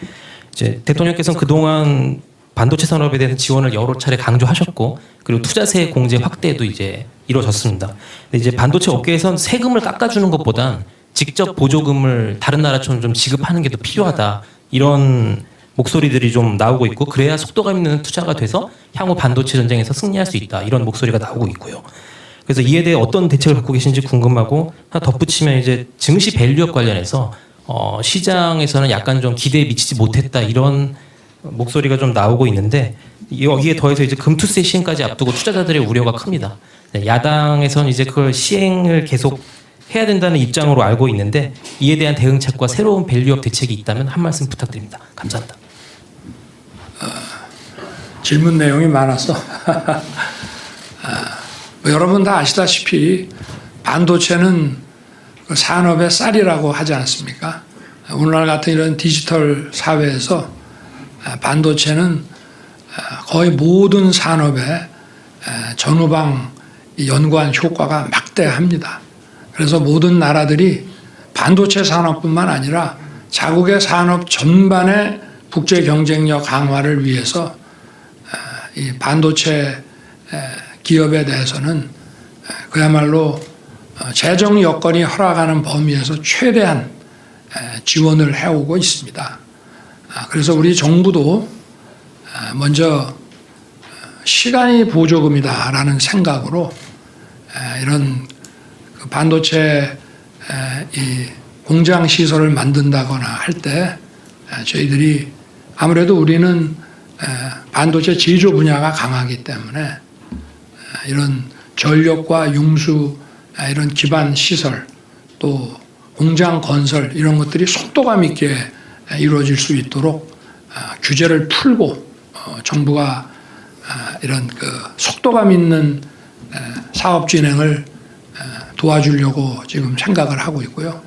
이제 대통령께서는 그동안 반도체 산업에 대해서 지원을 여러 차례 강조하셨고, 그리고 투자세 공제 확대도 이제 이루어졌습니다. 근데 이제 반도체 업계에선 세금을 깎아주는 것보단 직접 보조금을 다른 나라처럼 좀 지급하는 게 더 필요하다, 이런 목소리들이 좀 나오고 있고, 그래야 속도감 있는 투자가 돼서 향후 반도체 전쟁에서 승리할 수 있다, 이런 목소리가 나오고 있고요. 그래서 이에 대해 어떤 대책을 갖고 계신지 궁금하고, 하나 덧붙이면 이제 증시 밸류업 관련해서 시장에서는 약간 좀 기대에 미치지 못했다, 이런 목소리가 좀 나오고 있는데, 여기에 더해서 이제 금투세 시행까지 앞두고 투자자들의 우려가 큽니다. 야당에서는 이제 그걸 시행을 계속 해야 된다는 입장으로 알고 있는데, 이에 대한 대응책과 새로운 밸류업 대책이 있다면 한 말씀 부탁드립니다. 감사합니다. 질문 내용이 많아서 여러분 다 아시다시피 반도체는 그 산업의 쌀이라고 하지 않습니까? 오늘날 같은 이런 디지털 사회에서 반도체는 거의 모든 산업에 전후방 연구한 효과가 막대합니다. 그래서 모든 나라들이 반도체 산업뿐만 아니라 자국의 산업 전반의 국제 경쟁력 강화를 위해서 이 반도체 기업에 대해서는 그야말로 재정 여건이 허락하는 범위에서 최대한 지원을 해오고 있습니다. 그래서 우리 정부도 먼저 시간이 보조금이다라는 생각으로 이런 그 반도체 이 공장 시설을 만든다거나 할 때 저희들이 아무래도 우리는 반도체 제조 분야가 강하기 때문에 이런 전력과 융수 이런 기반 시설 또 공장 건설 이런 것들이 속도감 있게 이루어질 수 있도록 규제를 풀고 정부가 이런 그 속도감 있는 사업 진행을 도와주려고 지금 생각을 하고 있고요.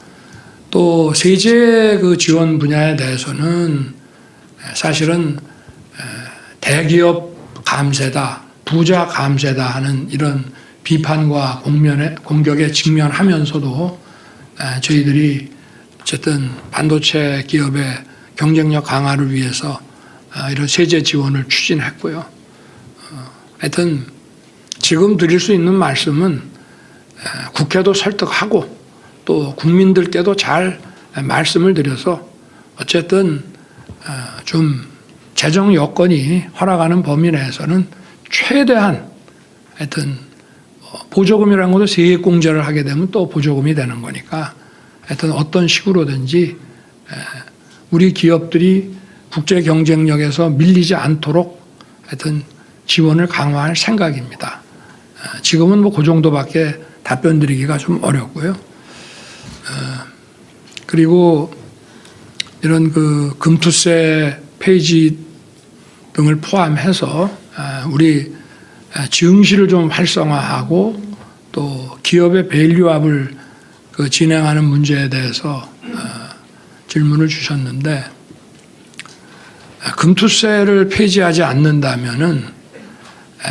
또 세제 그 지원 분야에 대해서는 사실은 대기업 감세다, 부자 감세다 하는 이런 비판과 공격에 직면하면서도 저희들이 어쨌든 반도체 기업의 경쟁력 강화를 위해서 이런 세제 지원을 추진했고요. 하여튼 지금 드릴 수 있는 말씀은 국회도 설득하고 또 국민들께도 잘 말씀을 드려서 어쨌든 좀 재정 여건이 허락하는 범위 내에서는 최대한 하여튼 보조금이라는 것도 세액공제를 하게 되면 또 보조금이 되는 거니까 하여튼 어떤 식으로든지 우리 기업들이 국제 경쟁력에서 밀리지 않도록 하여튼 지원을 강화할 생각입니다. 지금은 뭐 그 정도밖에 답변 드리기가 좀 어렵고요. 그리고 이런 그 금투세 폐지 등을 포함해서 우리 증시를 좀 활성화하고 또 기업의 밸류업을 그 진행하는 문제에 대해서 질문을 주셨는데 금투세를 폐지하지 않는다면은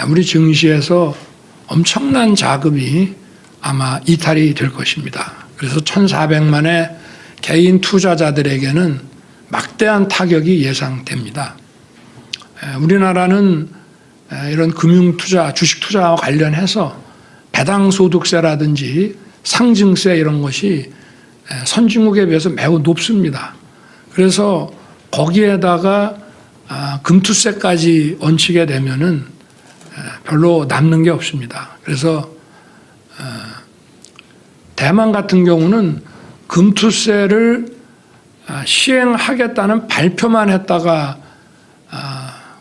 우리 증시에서 엄청난 자금이 아마 이탈이 될 것입니다. 그래서 1,400만의 개인 투자자들에게는 막대한 타격이 예상됩니다. 우리나라는 이런 금융투자, 주식투자와 관련해서 배당소득세라든지 상증세 이런 것이 선진국에 비해서 매우 높습니다. 그래서 거기에다가 금투세까지 얹히게 되면은 별로 남는 게 없습니다. 그래서 대만 같은 경우는 금투세를 시행하겠다는 발표만 했다가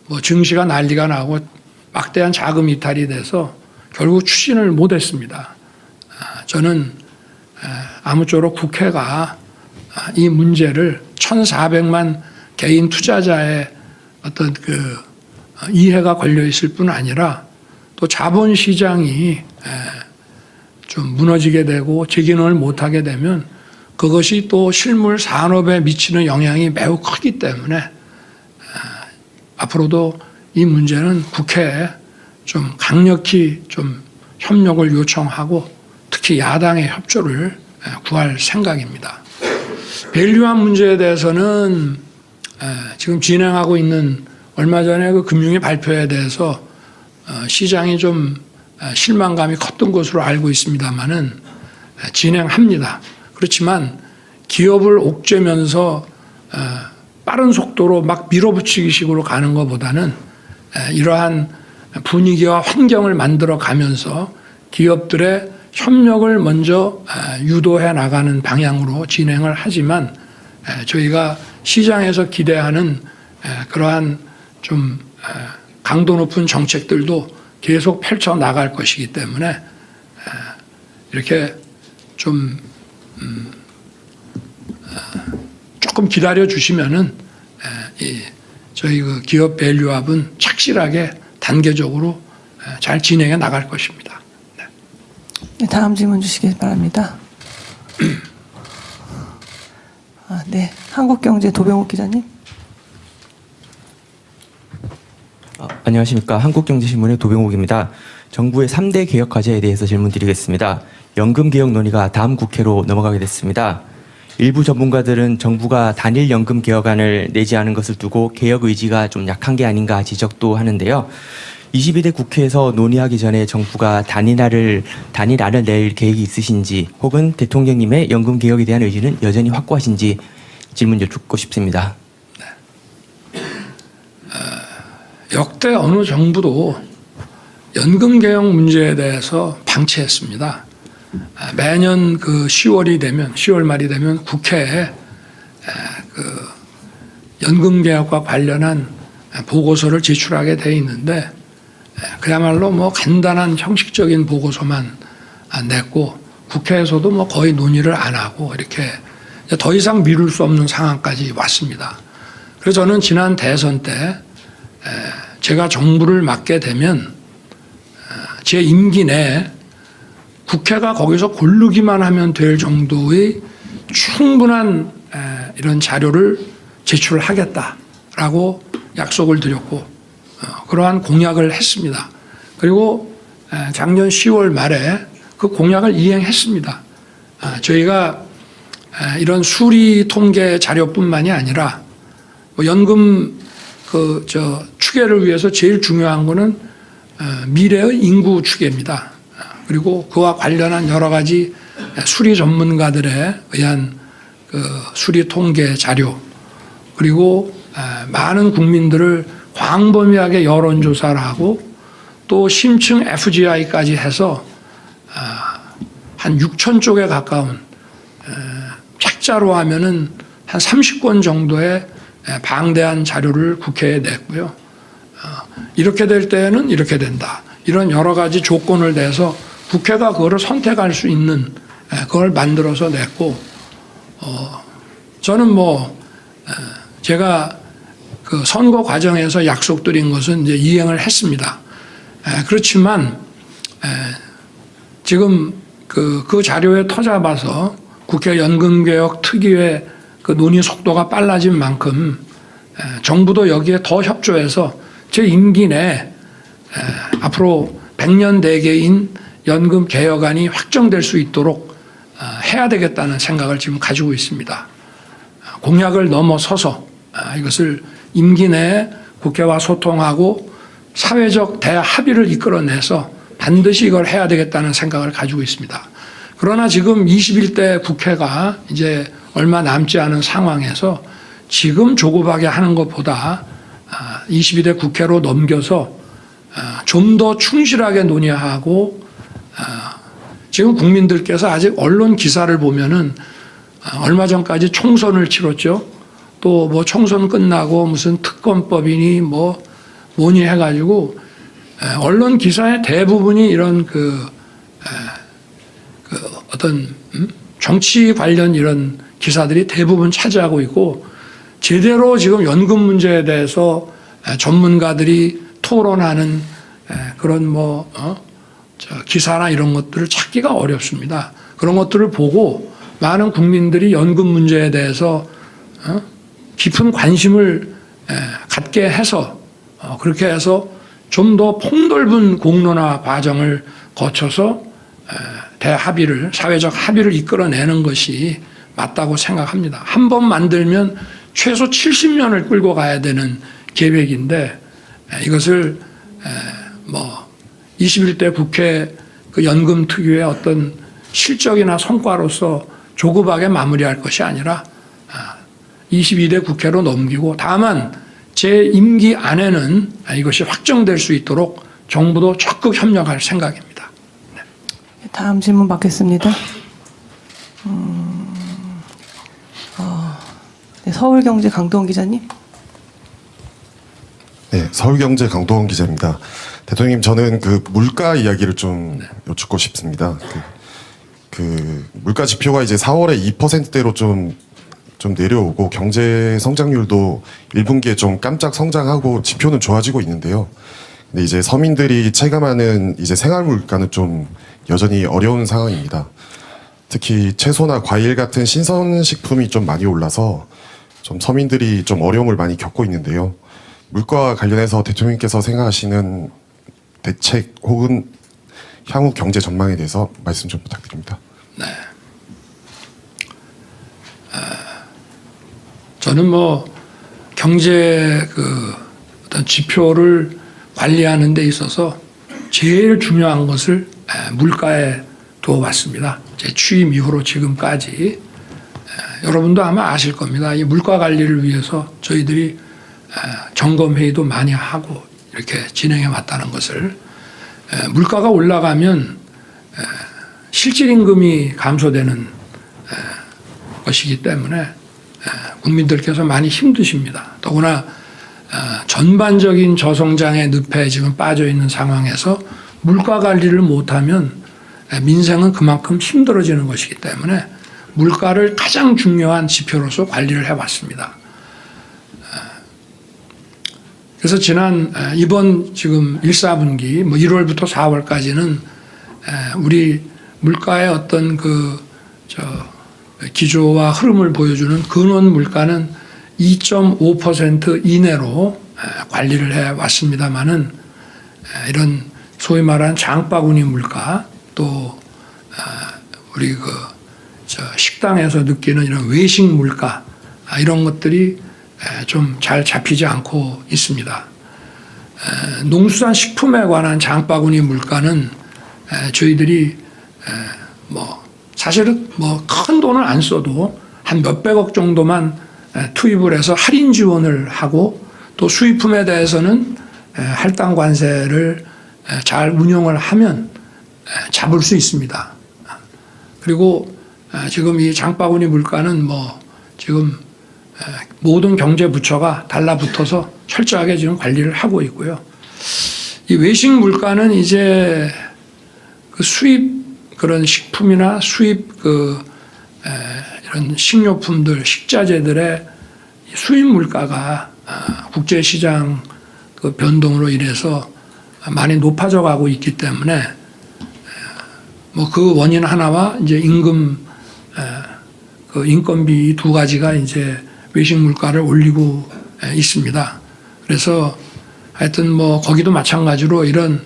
뭐 증시가 난리가 나고 막대한 자금 이탈이 돼서 결국 추진을 못했습니다. 저는 아무쪼록 국회가 이 문제를 1,400만 개인 투자자의 어떤 그 이해가 걸려 있을 뿐 아니라 또 자본시장이 좀 무너지게 되고 재기능을 못하게 되면 그것이 또 실물 산업에 미치는 영향이 매우 크기 때문에 앞으로도 이 문제는 국회에 좀 강력히 좀 협력을 요청하고 특히 야당의 협조를 구할 생각입니다. 밸류업 문제에 대해서는 지금 진행하고 있는 얼마 전에 그 금융위 발표에 대해서 시장이 좀 실망감이 컸던 것으로 알고 있습니다만은 진행합니다. 그렇지만 기업을 옥죄면서 빠른 속도로 막 밀어붙이기 식으로 가는 것보다는 이러한 분위기와 환경을 만들어 가면서 기업들의 협력을 먼저 유도해 나가는 방향으로 진행을 하지만 저희가 시장에서 기대하는 그러한 좀 강도 높은 정책들도 계속 펼쳐 나갈 것이기 때문에 이렇게 좀 조금 기다려 주시면은 저희 그 기업 밸류업은 착실하게 단계적으로 잘 진행해 나갈 것입니다. 네, 다음 질문 주시기 바랍니다. 네, 한국경제 도병욱 기자님. 안녕하십니까. 한국경제신문의 도병욱입니다. 정부의 3대 개혁 과제에 대해서 질문드리겠습니다. 연금 개혁 논의가 다음 국회로 넘어가게 됐습니다. 일부 전문가들은 정부가 단일 연금 개혁안을 내지 않은 것을 두고 개혁 의지가 좀 약한 게 아닌가 지적도 하는데요. 22대 국회에서 논의하기 전에 정부가 단일안을 낼 계획이 있으신지 혹은 대통령님의 연금 개혁에 대한 의지는 여전히 확고하신지 질문 여쭙고 싶습니다. 역대 어느 정부도 연금 개혁 문제에 대해서 방치했습니다. 매년 그 10월 말이 되면 국회에 그 연금 개혁과 관련한 보고서를 제출하게 돼 있는데 그야말로 뭐 간단한 형식적인 보고서만 냈고 국회에서도 뭐 거의 논의를 안 하고 이렇게 더 이상 미룰 수 없는 상황까지 왔습니다. 그래서 저는 지난 대선 때 제가 정부를 맡게 되면 제 임기 내에 국회가 거기서 고르기만 하면 될 정도의 충분한 이런 자료를 제출하겠다라고 약속을 드렸고 그러한 공약을 했습니다. 그리고 작년 10월 말에 그 공약을 이행했습니다. 저희가 이런 수리 통계 자료뿐만이 아니라 뭐 연금 추계를 위해서 제일 중요한 거는 미래의 인구 추계입니다. 그리고 그와 관련한 여러 가지 수리 전문가들에 의한 그 수리 통계 자료 그리고 많은 국민들을 광범위하게 여론조사를 하고 또 심층 FGI까지 해서 한 6천 쪽에 가까운 책자로 하면은 한 30권 정도의 방대한 자료를 국회에 냈고요. 이렇게 될 때에는 이렇게 된다. 이런 여러 가지 조건을 내서 국회가 그거를 선택할 수 있는 그걸 만들어서 냈고 저는 뭐 제가 그 선거 과정에서 약속드린 것은 이제 이행을 했습니다. 그렇지만 지금 그 자료에 터잡아서 국회 연금개혁 특위의 그 논의 속도가 빨라진 만큼 정부도 여기에 더 협조해서 제 임기 내에 앞으로 100년 대계인 연금 개혁안이 확정될 수 있도록 해야 되겠다는 생각을 지금 가지고 있습니다. 공약을 넘어서서 이것을 임기 내에 국회와 소통하고 사회적 대합의를 이끌어내서 반드시 이걸 해야 되겠다는 생각을 가지고 있습니다. 그러나 지금 21대 국회가 이제 얼마 남지 않은 상황에서 지금 조급하게 하는 것보다 22대 국회로 넘겨서 좀 더 충실하게 논의하고 지금 국민들께서 아직 언론 기사를 보면은 얼마 전까지 총선을 치렀죠. 또 뭐 총선 끝나고 무슨 특검법이니 뭐니 해가지고 언론 기사의 대부분이 이런 그 어떤 정치 관련 이런 기사들이 대부분 차지하고 있고 제대로 지금 연금 문제에 대해서 전문가들이 토론하는 그런 기사나 이런 것들을 찾기가 어렵습니다. 그런 것들을 보고 많은 국민들이 연금 문제에 대해서 깊은 관심을 갖게 해서 그렇게 해서 좀 더 폭넓은 공론화 과정을 거쳐서 대합의를 사회적 합의를 이끌어내는 것이 맞다고 생각합니다. 한 번 만들면 최소 70년을 끌고 가야 되는 계획인데 이것을 21대 국회 그 연금 특위의 어떤 실적이나 성과로서 조급하게 마무리할 것이 아니라 22대 국회로 넘기고 다만 제 임기 안에는 이것이 확정될 수 있도록 정부도 적극 협력할 생각입니다. 네. 다음 질문 받겠습니다. 네, 서울경제 강동원 기자님. 네, 서울경제 강동원 기자입니다. 대통령님, 저는 그 물가 이야기를 좀 여쭙고 싶습니다. 그 물가 지표가 이제 4월에 2%대로 좀 내려오고 경제 성장률도 1분기에 좀 깜짝 성장하고 지표는 좋아지고 있는데요. 근데 이제 서민들이 체감하는 이제 생활 물가는 좀 여전히 어려운 상황입니다. 특히 채소나 과일 같은 신선식품이 좀 많이 올라서 좀 서민들이 좀 어려움을 많이 겪고 있는데요. 물가와 관련해서 대통령께서 생각하시는 대책 혹은 향후 경제 전망에 대해서 말씀 좀 부탁드립니다. 네. 저는 경제 어떤 지표를 관리하는 데 있어서 제일 중요한 것을 물가에 두어봤습니다. 제 취임 이후로 지금까지 여러분도 아마 아실 겁니다. 이 물가 관리를 위해서 저희들이 점검 회의도 많이 하고 이렇게 진행해 왔다는 것을 물가가 올라가면 실질 임금이 감소되는 것이기 때문에 국민들께서 많이 힘드십니다. 더구나 전반적인 저성장의 늪에 지금 빠져 있는 상황에서 물가 관리를 못하면 민생은 그만큼 힘들어지는 것이기 때문에 물가를 가장 중요한 지표로서 관리를 해왔습니다. 그래서 이번 지금 1사분기 1월부터 4월까지는 우리 물가의 어떤 기조와 흐름을 보여주는 근원 물가는 2.5% 이내로 관리를 해 왔습니다만은 이런 소위 말하는 장바구니 물가 또 우리 식당에서 느끼는 이런 외식 물가 이런 것들이 좀 잘 잡히지 않고 있습니다. 농수산 식품에 관한 장바구니 물가는 저희들이 사실은 큰 돈을 안 써도 한 몇백억 정도만 투입을 해서 할인 지원을 하고 또 수입품에 대해서는 할당 관세를 잘 운영을 하면 잡을 수 있습니다. 그리고 지금 이 장바구니 물가는 지금 모든 경제 부처가 달라붙어서 철저하게 지금 관리를 하고 있고요. 이 외식 물가는 이제 수입 그런 식품이나 수입 이런 식료품들, 식자재들의 수입 물가가 국제 시장 변동으로 인해서 많이 높아져 가고 있기 때문에 그 원인 하나와 이제 인건비 이 두 가지가 이제 외식 물가를 올리고 있습니다. 그래서 하여튼 거기도 마찬가지로 이런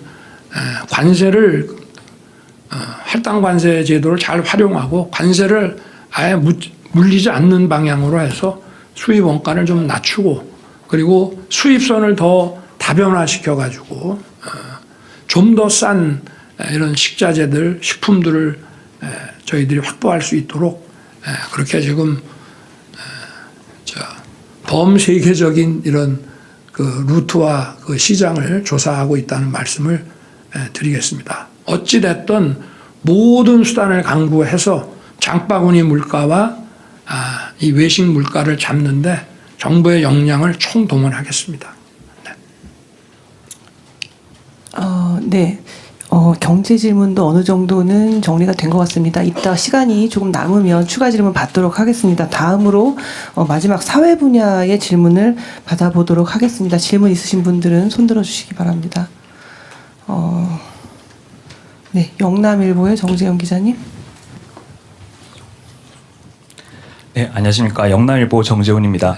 관세를 할당 관세 제도를 잘 활용하고 관세를 아예 물리지 않는 방향으로 해서 수입 원가를 좀 낮추고 그리고 수입선을 더 다변화시켜 가지고 좀 더 싼 이런 식자재들, 식품들을 저희들이 확보할 수 있도록 그렇게 지금 범세계적인 이런 루트와 시장을 조사하고 있다는 말씀을 드리겠습니다. 어찌됐든 모든 수단을 강구해서 장바구니 물가와 이 외식 물가를 잡는데 정부의 역량을 총동원하겠습니다. 네. 경제 질문도 어느 정도는 정리가 된 것 같습니다. 이따 시간이 조금 남으면 추가 질문 받도록 하겠습니다. 다음으로 마지막 사회 분야의 질문을 받아보도록 하겠습니다. 질문 있으신 분들은 손 들어주시기 바랍니다. 네, 영남일보의 정재영 기자님. 네, 안녕하십니까. 영남일보 정재훈입니다.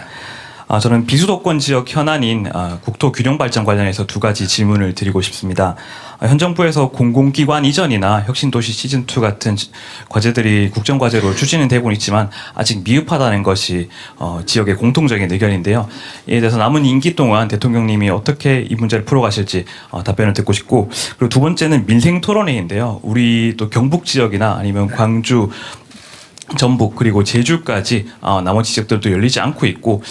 저는 비수도권 지역 현안인 국토 균형 발전 관련해서 두 가지 질문을 드리고 싶습니다. 현 정부에서 공공기관 이전이나 혁신도시 시즌2 같은 과제들이 국정과제로 추진은 되고 있지만 아직 미흡하다는 것이 지역의 공통적인 의견인데요. 이에 대해서 남은 임기 동안 대통령님이 어떻게 이 문제를 풀어가실지 답변을 듣고 싶고, 그리고 두 번째는 민생토론회인데요. 우리 또 경북 지역이나 아니면 광주, 전북 그리고 제주까지 나머지 지역들도 열리지 않고 있고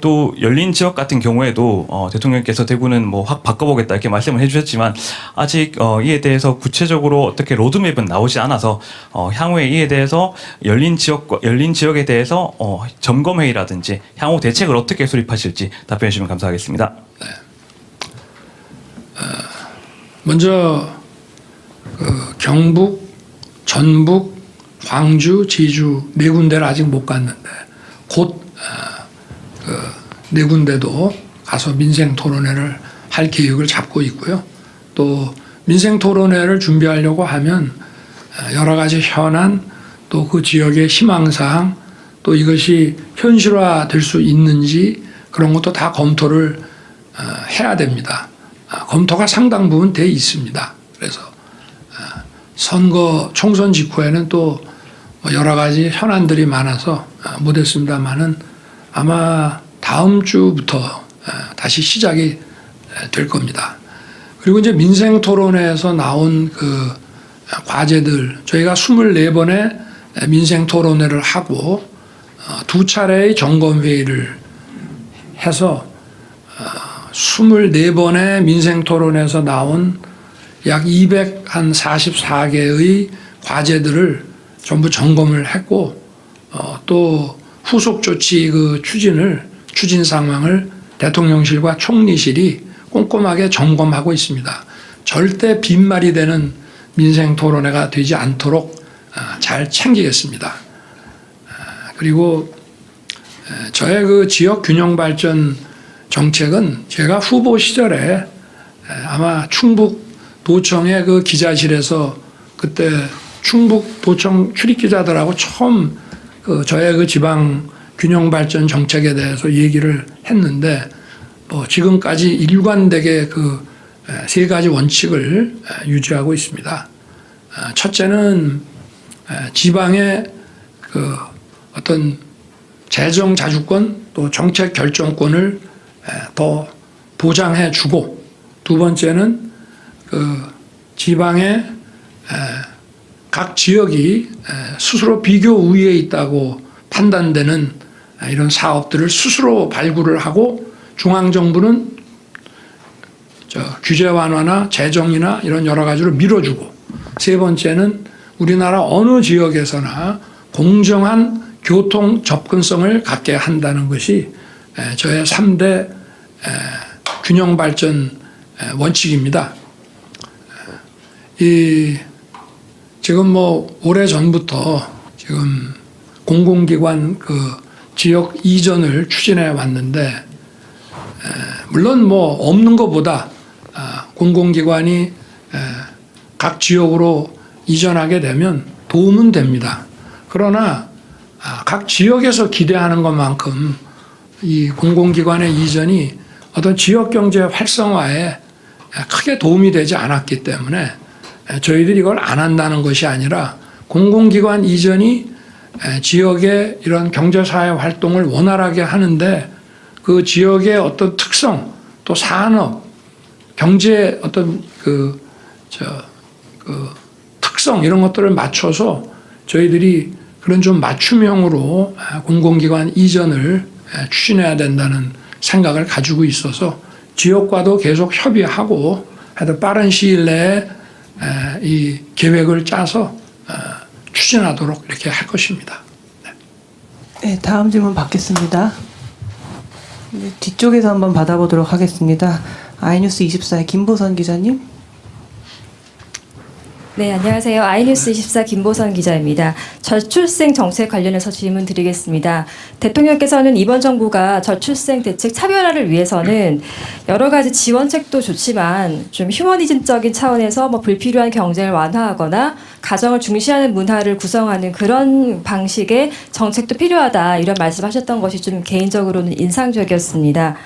또 열린 지역 같은 경우에도 대통령께서 대구는 확 바꿔보겠다 이렇게 말씀을 해주셨지만 아직 이에 대해서 구체적으로 어떻게 로드맵은 나오지 않아서 향후에 이에 대해서 열린 지역에 대해서 점검회의라든지 향후 대책을 어떻게 수립하실지 답변해 주시면 감사하겠습니다. 네. 먼저 경북, 전북, 광주, 제주 네 군데를 아직 못 갔는데 곧 네 군데도 가서 민생 토론회를 할 계획을 잡고 있고요. 또 민생 토론회를 준비하려고 하면 여러 가지 현안 또 그 지역의 희망사항 또 이것이 현실화될 수 있는지 그런 것도 다 검토를 해야 됩니다. 검토가 상당 부분 돼 있습니다. 그래서 총선 직후에는 또 여러 가지 현안들이 많아서 못했습니다만은 아마 다음 주부터 다시 시작이 될 겁니다. 그리고 이제 민생 토론회에서 나온 그 과제들 저희가 24번의 민생 토론회를 하고 두 차례의 점검 회의를 해서 24번의 민생 토론에서 나온 약 244개의 과제들을 전부 점검을 했고 또 후속 조치 추진 상황을 대통령실과 총리실이 꼼꼼하게 점검하고 있습니다. 절대 빈말이 되는 민생 토론회가 되지 않도록 잘 챙기겠습니다. 그리고 저의 그 지역 균형 발전 정책은 제가 후보 시절에 아마 충북 도청의 그 기자실에서 그때 충북 도청 출입 기자들하고 처음 저의 그 지방 균형 발전 정책에 대해서 얘기를 했는데 지금까지 일관되게 그 세 가지 원칙을 유지하고 있습니다. 첫째는 지방의 그 어떤 재정 자주권 또 정책 결정권을 더 보장해 주고, 두 번째는 그 지방의 각 지역이 스스로 비교 우위에 있다고 판단되는 이런 사업들을 스스로 발굴을 하고 중앙정부는 규제 완화나 재정이나 이런 여러 가지로 밀어주고, 세 번째는 우리나라 어느 지역에서나 공정한 교통 접근성을 갖게 한다는 것이 저의 3대 균형 발전 원칙입니다. 지금 오래 전부터 지금 공공기관 그 지역 이전을 추진해 왔는데, 물론 없는 것보다 공공기관이 각 지역으로 이전하게 되면 도움은 됩니다. 그러나 각 지역에서 기대하는 것만큼 이 공공기관의 이전이 어떤 지역 경제 활성화에 크게 도움이 되지 않았기 때문에 저희들이 이걸 안 한다는 것이 아니라, 공공기관 이전이 지역의 이런 경제사회 활동을 원활하게 하는데 그 지역의 어떤 특성 또 산업 경제 어떤 특성 이런 것들을 맞춰서 저희들이 그런 좀 맞춤형으로 공공기관 이전을 추진해야 된다는 생각을 가지고 있어서 지역과도 계속 협의하고 하여튼 빠른 시일 내에 이 계획을 짜서 추진하도록 이렇게 할 것입니다. 네, 다음 질문 받겠습니다. 뒤쪽에서 한번 받아보도록 하겠습니다. 아이뉴스 24의 김보선 기자님. 네, 안녕하세요. 아이뉴스 24 김보선 기자입니다. 저출생 정책 관련해서 질문 드리겠습니다. 대통령께서는 이번 정부가 저출생 대책 차별화를 위해서는 여러 가지 지원책도 좋지만 좀 휴머니즘적인 차원에서 불필요한 경쟁을 완화하거나 가정을 중시하는 문화를 구성하는 그런 방식의 정책도 필요하다, 이런 말씀하셨던 것이 좀 개인적으로는 인상적이었습니다.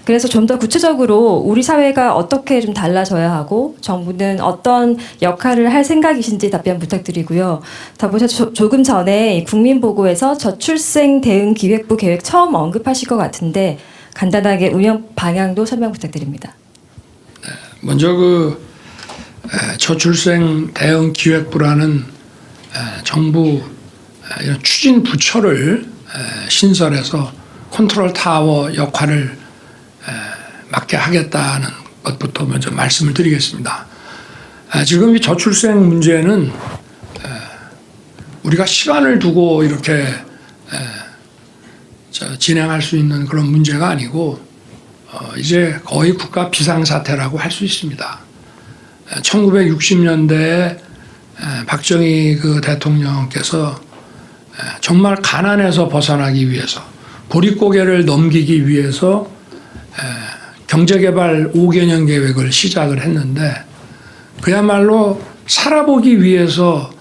그래서 좀 더 구체적으로 우리 사회가 어떻게 좀 달라져야 하고 정부는 어떤 역할을 할 생각이신지 답변 부탁드리고요. 더불어서 조금 전에 국민보고에서 저출생 대응 기획부 계획 처음 언급하실 것 같은데 간단하게 운영 방향도 설명 부탁드립니다. 먼저 저출생 대응 기획부라는 정부 이런 추진 부처를 신설해서 컨트롤 타워 역할을 맡게 하겠다는 것부터 먼저 말씀을 드리겠습니다. 지금 이 저출생 문제는 우리가 시간을 두고 이렇게 진행할 수 있는 그런 문제가 아니고 이제 거의 국가 비상사태라고 할 수 있습니다. 1960년대에 박정희 그 대통령께서 정말 가난에서 벗어나기 위해서, 보릿고개를 넘기기 위해서 경제개발 5개년 계획을 시작을 했는데, 그야말로 살아보기 위해서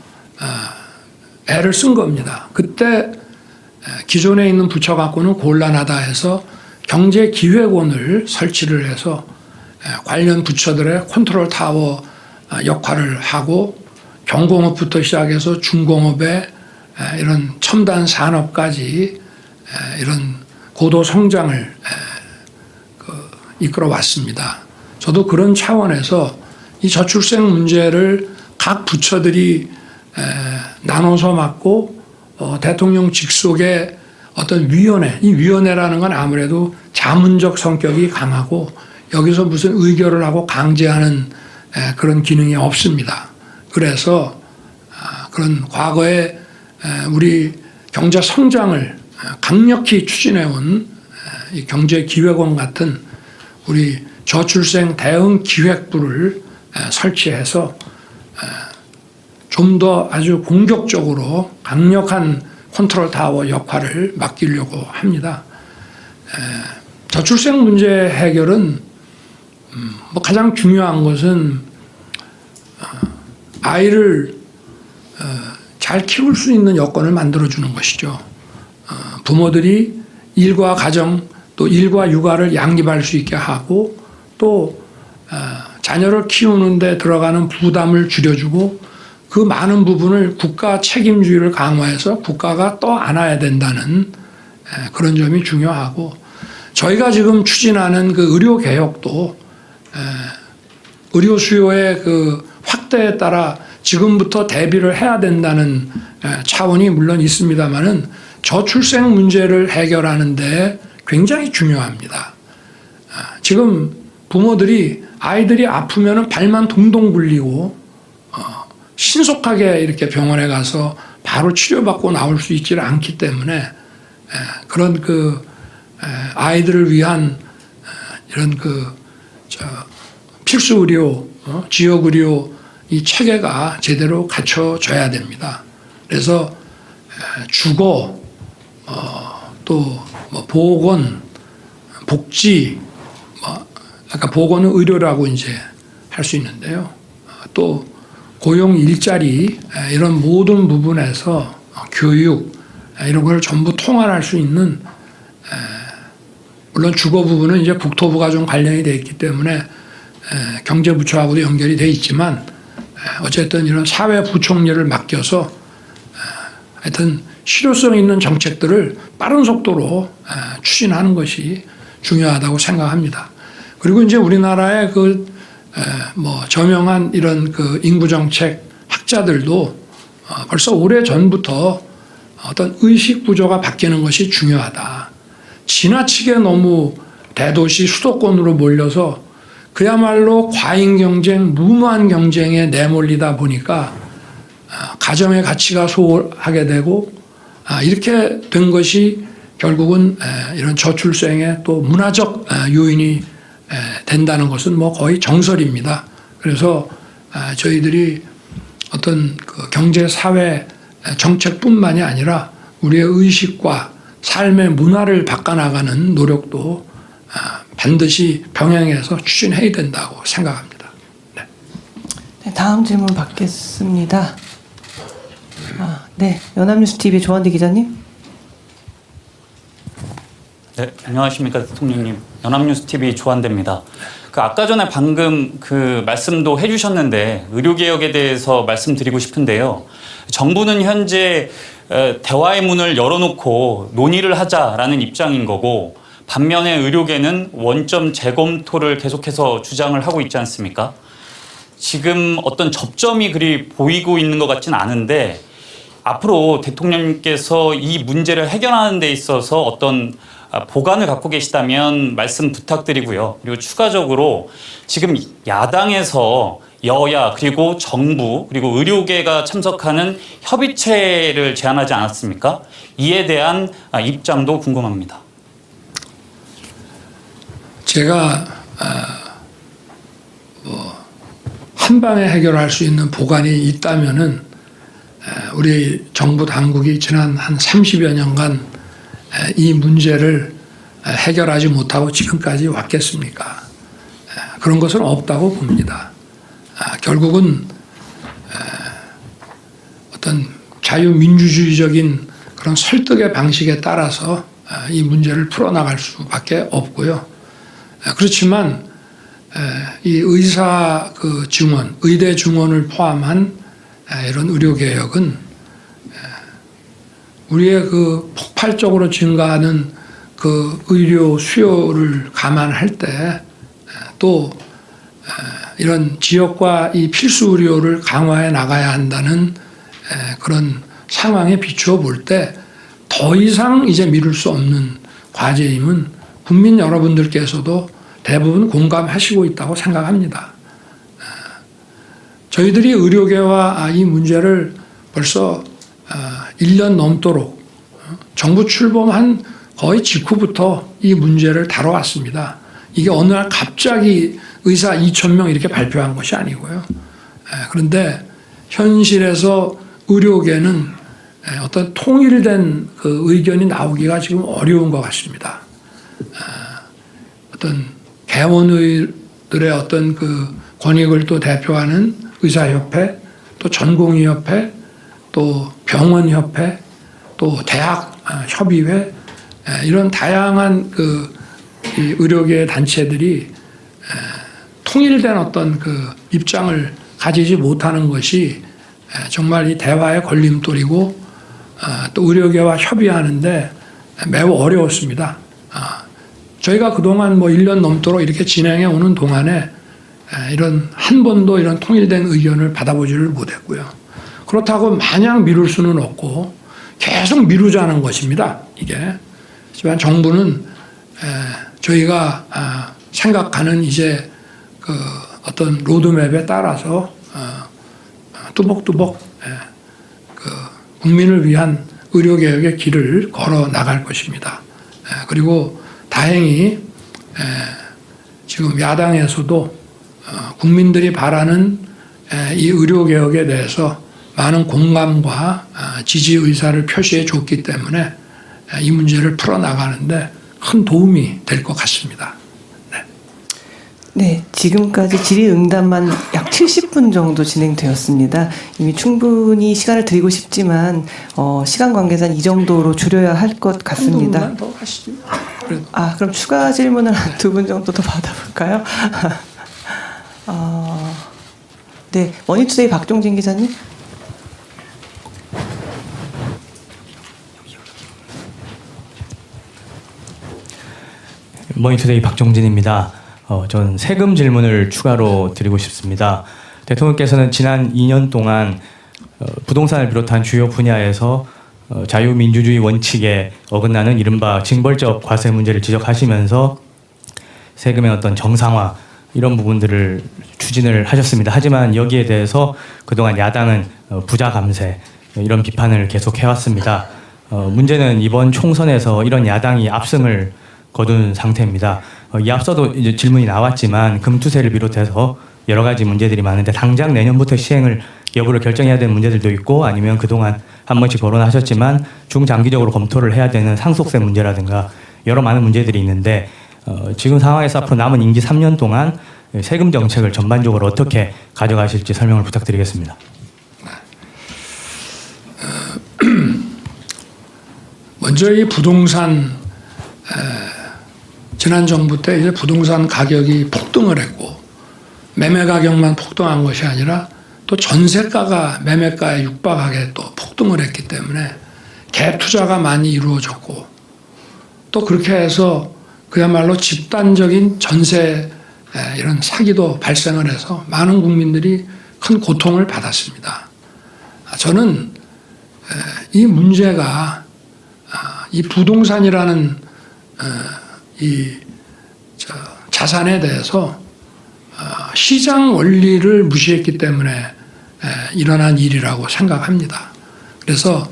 애를 쓴 겁니다. 그때 기존에 있는 부처 갖고는 곤란하다 해서 경제기획원을 설치를 해서 관련 부처들의 컨트롤 타워 역할을 하고, 경공업부터 시작해서 중공업의 이런 첨단 산업까지 이런 고도 성장을 이끌어 왔습니다. 저도 그런 차원에서 이 저출생 문제를 각 부처들이 나눠서 맡고 대통령 직속의 어떤 위원회, 이 위원회라는 건 아무래도 자문적 성격이 강하고 여기서 무슨 의결을 하고 강제하는 그런 기능이 없습니다. 그래서 그런 과거에 우리 경제 성장을 강력히 추진해온 이 경제기획원 같은 우리 저출생 대응 기획부를 설치해서 좀 더 아주 공격적으로 강력한 컨트롤 타워 역할을 맡기려고 합니다. 저출생 문제 해결은 뭐 가장 중요한 것은 아이를 잘 키울 수 있는 여건을 만들어주는 것이죠. 부모들이 일과 가정 또 일과 육아를 양립할 수 있게 하고 또 자녀를 키우는 데 들어가는 부담을 줄여주고 그 많은 부분을 국가 책임주의를 강화해서 국가가 떠안아야 된다는 그런 점이 중요하고 저희가 지금 추진하는 그 의료 개혁도 의료 수요의 그 확대에 따라 지금부터 대비를 해야 된다는 차원이 물론 있습니다만은 저출생 문제를 해결하는 데 굉장히 중요합니다. 지금 부모들이 아이들이 아프면은 발만 동동 굴리고 신속하게 이렇게 병원에 가서 바로 치료받고 나올 수 있지를 않기 때문에 그런 그 아이들을 위한 이런 그 필수 의료, 지역 의료 이 체계가 제대로 갖춰져야 됩니다. 그래서 주거, 또 뭐 보건, 복지, 아까 보건은 의료라고 이제 할 수 있는데요. 또 고용 일자리 이런 모든 부분에서 교육 이런 걸 전부 통할할 수 있는 물론 주거 부분은 이제 국토부가 좀 관련이 돼 있기 때문에 경제부처하고도 연결이 돼 있지만 어쨌든 이런 사회부총리를 맡겨서 하여튼 실효성 있는 정책들을 빠른 속도로 추진하는 것이 중요하다고 생각합니다. 그리고 이제 우리나라의 그 뭐 저명한 이런 그 인구 정책 학자들도 벌써 오래 전부터 어떤 의식 구조가 바뀌는 것이 중요하다. 지나치게 너무 대도시 수도권으로 몰려서 그야말로 과잉 경쟁, 무모한 경쟁에 내몰리다 보니까 가정의 가치가 소홀하게 되고 이렇게 된 것이 결국은 이런 저출생의 또 문화적 요인이 된다는 것은 뭐 거의 정설입니다. 그래서 저희들이 어떤 그 경제 사회 정책뿐만이 아니라 우리의 의식과 삶의 문화를 바꿔나가는 노력도 반드시 병행해서 추진해야 된다고 생각합니다. 네. 네, 다음 질문 받겠습니다. 네, 연합뉴스 TV 조한대 기자님. 네, 안녕하십니까 대통령님. 연합뉴스 TV 조한대입니다. 그 아까 전에 방금 그 말씀도 해주셨는데 의료 개혁에 대해서 말씀드리고 싶은데요. 정부는 현재 대화의 문을 열어놓고 논의를 하자라는 입장인 거고 반면에 의료계는 원점 재검토를 계속해서 주장을 하고 있지 않습니까? 지금 어떤 접점이 그리 보이고 있는 것 같지는 않은데 앞으로 대통령님께서 이 문제를 해결하는 데 있어서 어떤 보관을 갖고 계시다면 말씀 부탁드리고요. 그리고 추가적으로 지금 야당에서 여야 그리고 정부 그리고 의료계가 참석하는 협의체를 제안하지 않았습니까? 이에 대한 입장도 궁금합니다. 제가 한 방에 해결할 수 있는 보관이 있다면은 우리 정부 당국이 지난 한 30여 년간 이 문제를 해결하지 못하고 지금까지 왔겠습니까? 그런 것은 없다고 봅니다. 결국은 어떤 자유민주주의적인 그런 설득의 방식에 따라서 이 문제를 풀어나갈 수밖에 없고요. 그렇지만 이 의사 그 증원, 의대 증원을 포함한 이런 의료 개혁은 우리의 그 폭발적으로 증가하는 그 의료 수요를 감안할 때 또 이런 지역과 이 필수 의료를 강화해 나가야 한다는 그런 상황에 비추어 볼 때 더 이상 이제 미룰 수 없는 과제임은 국민 여러분들께서도 대부분 공감하시고 있다고 생각합니다. 저희들이 의료계와 이 문제를 벌써 1년 넘도록 정부 출범한 거의 직후부터 이 문제를 다뤄왔습니다. 이게 어느 날 갑자기 의사 2,000명 이렇게 발표한 것이 아니고요. 그런데 현실에서 의료계는 어떤 통일된 그 의견이 나오기가 지금 어려운 것 같습니다. 어떤 개원의들의 어떤 그 권익을 또 대표하는 의사협회, 또 전공의협회, 또 병원협회, 또 대학협의회, 이런 다양한 그 의료계 단체들이 통일된 어떤 그 입장을 가지지 못하는 것이 정말 이 대화의 걸림돌이고 또 의료계와 협의하는데 매우 어려웠습니다. 저희가 그동안 뭐 1년 넘도록 이렇게 진행해 오는 동안에 이런 한 번도 이런 통일된 의견을 받아보지를 못했고요. 그렇다고 마냥 미룰 수는 없고 계속 미루자는 것입니다. 이게. 하지만 정부는 저희가 생각하는 이제 그 어떤 로드맵에 따라서 뚜벅뚜벅 그 국민을 위한 의료개혁의 길을 걸어 나갈 것입니다. 그리고 다행히 지금 야당에서도 국민들이 바라는 이 의료개혁에 대해서 많은 공감과 지지 의사를 표시해 줬기 때문에 이 문제를 풀어나가는데 큰 도움이 될 것 같습니다. 네, 지금까지 질의응답만 약 70분 정도 진행되었습니다. 이미 충분히 시간을 드리고 싶지만 시간 관계상 이 정도로 줄여야 할 것 같습니다. 한 더 하시죠. 그럼 추가 질문을 한 2분 정도 더 받아볼까요? 네, 머니투데이 박종진 기자님. 머니투데이 박종진입니다. 전 세금 질문을 추가로 드리고 싶습니다. 대통령께서는 지난 2년 동안 부동산을 비롯한 주요 분야에서 자유민주주의 원칙에 어긋나는 이른바 징벌적 과세 문제를 지적하시면서 세금의 어떤 정상화 이런 부분들을 추진을 하셨습니다. 하지만 여기에 대해서 그동안 야당은 부자 감세 이런 비판을 계속 해왔습니다. 문제는 이번 총선에서 이런 야당이 압승을 거둔 상태입니다. 이 앞서도 이제 질문이 나왔지만 금투세를 비롯해서 여러 가지 문제들이 많은데 당장 내년부터 시행을 여부를 결정해야 되는 문제들도 있고 아니면 그동안 한 번씩 거론하셨지만 중장기적으로 검토를 해야 되는 상속세 문제라든가 여러 많은 문제들이 있는데 지금 상황에서 앞으로 남은 임기 3년 동안 세금 정책을 전반적으로 어떻게 가져가실지 설명을 부탁드리겠습니다. 먼저 이 부동산 지난 정부 때 이제 부동산 가격이 폭등을 했고 매매 가격만 폭등한 것이 아니라 또 전세가가 매매가에 육박하게 또 폭등을 했기 때문에 갭 투자가 많이 이루어졌고 또 그렇게 해서 그야말로 집단적인 전세 이런 사기도 발생을 해서 많은 국민들이 큰 고통을 받았습니다. 저는 이 문제가 이 부동산이라는 이 자산에 대해서 시장 원리를 무시했기 때문에 일어난 일이라고 생각합니다. 그래서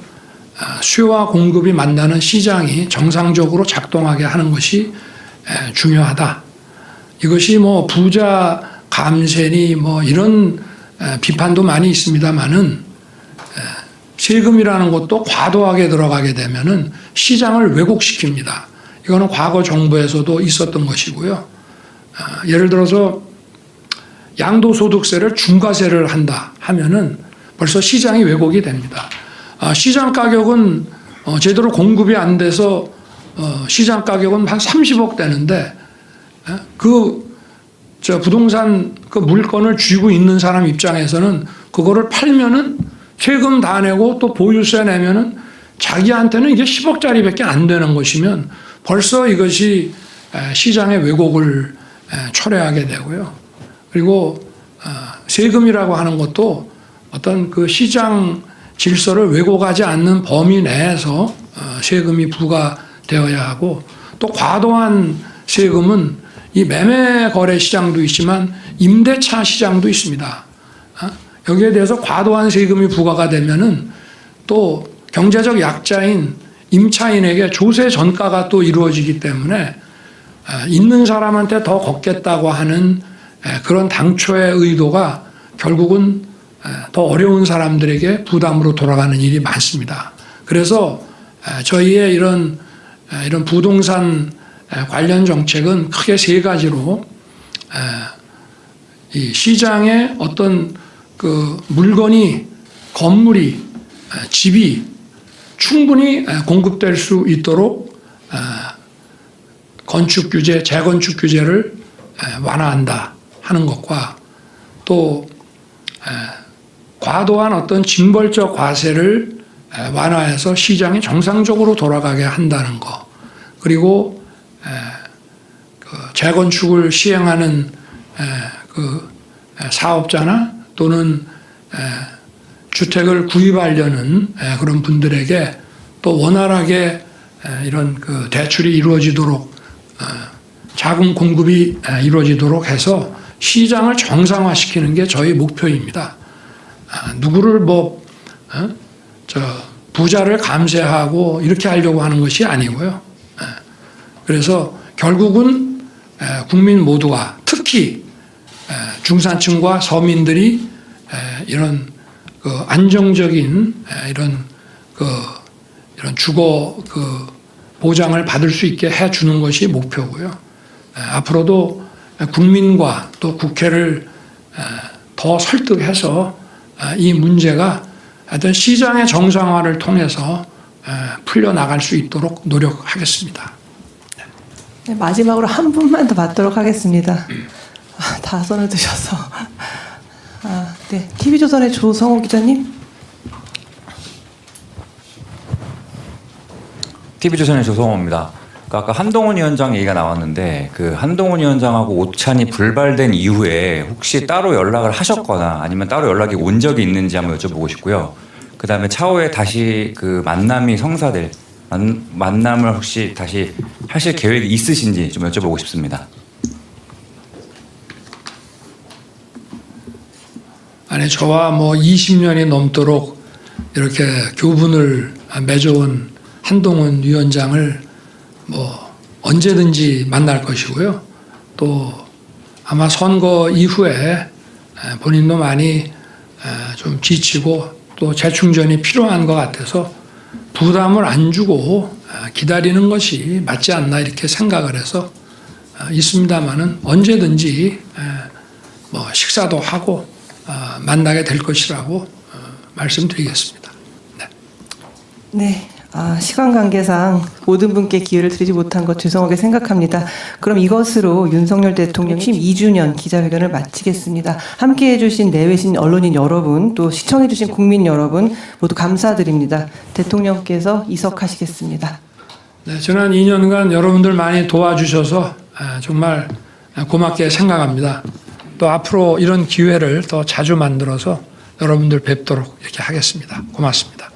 수요와 공급이 만나는 시장이 정상적으로 작동하게 하는 것이 중요하다. 이것이 뭐 부자 감세니 뭐 이런 비판도 많이 있습니다만은 세금이라는 것도 과도하게 들어가게 되면은 시장을 왜곡시킵니다. 이거는 과거 정부에서도 있었던 것이고요. 예를 들어서 양도소득세를 중과세를 한다 하면은 벌써 시장이 왜곡이 됩니다. 시장 가격은 제대로 공급이 안 돼서 시장 가격은 한 30억 되는데 부동산 그 물건을 쥐고 있는 사람 입장에서는 그거를 팔면은 세금 다 내고 또 보유세 내면은 자기한테는 이게 10억짜리밖에 안 되는 것이면 벌써 이것이 시장의 왜곡을 초래하게 되고요. 그리고 세금이라고 하는 것도 어떤 그 시장 질서를 왜곡하지 않는 범위 내에서 세금이 부과되어야 하고 또 과도한 세금은 이 매매 거래 시장도 있지만 임대차 시장도 있습니다. 여기에 대해서 과도한 세금이 부과가 되면은 또 경제적 약자인 임차인에게 조세 전가가 또 이루어지기 때문에 있는 사람한테 더 걷겠다고 하는 그런 당초의 의도가 결국은 더 어려운 사람들에게 부담으로 돌아가는 일이 많습니다. 그래서 저희의 이런 부동산 관련 정책은 크게 세 가지로 이 시장에 어떤 그 물건이 건물이 집이 충분히 공급될 수 있도록 건축 규제, 재건축 규제를 완화한다 하는 것과 또 과도한 어떤 징벌적 과세를 완화해서 시장이 정상적으로 돌아가게 한다는 것, 그리고 그 재건축을 시행하는 그 사업자나 또는 주택을 구입하려는 그런 분들에게 또 원활하게 이런 그 대출이 이루어지도록 자금 공급이 이루어지도록 해서 시장을 정상화시키는 게 저희 목표입니다. 누구를 부자를 감세하고 이렇게 하려고 하는 것이 아니고요. 그래서 결국은 국민 모두가 특히 중산층과 서민들이 이런 그 안정적인 이런 주거 보장을 받을 수 있게 해주는 것이 목표고요. 앞으로도 국민과 또 국회를 더 설득해서 이 문제가 하여튼 시장의 정상화를 통해서 풀려나갈 수 있도록 노력하겠습니다. 네, 마지막으로 한 분만 더 받도록 하겠습니다. 다 손을 드셔서. 네, TV조선의 조성호 기자님. TV조선의 조성호입니다. 아까 한동훈 위원장 얘기가 나왔는데 그 한동훈 위원장하고 오찬이 불발된 이후에 혹시 따로 연락을 하셨거나 아니면 따로 연락이 온 적이 있는지 한번 여쭤보고 싶고요. 그 다음에 차후에 다시 그 만남이 성사될 만남을 혹시 다시 하실 계획이 있으신지 좀 여쭤보고 싶습니다. 아니 저와 20년이 넘도록 이렇게 교분을 맺어온 한동훈 위원장을 언제든지 만날 것이고요. 또 아마 선거 이후에 본인도 많이 좀 지치고 또 재충전이 필요한 것 같아서 부담을 안 주고 기다리는 것이 맞지 않나 이렇게 생각을 해서 있습니다만은 언제든지 식사도 하고 만나게 될 것이라고 말씀드리겠습니다. 네. 시간 관계상 모든 분께 기회를 드리지 못한 것 죄송하게 생각합니다. 그럼 이것으로 윤석열 대통령 취임 2주년 기자회견을 마치겠습니다. 함께해 주신 내외신 언론인 여러분, 또 시청해 주신 국민 여러분 모두 감사드립니다. 대통령께서 이석하시겠습니다. 네, 지난 2년간 여러분들 많이 도와주셔서 정말 고맙게 생각합니다. 또 앞으로 이런 기회를 더 자주 만들어서 여러분들 뵙도록 이렇게 하겠습니다. 고맙습니다.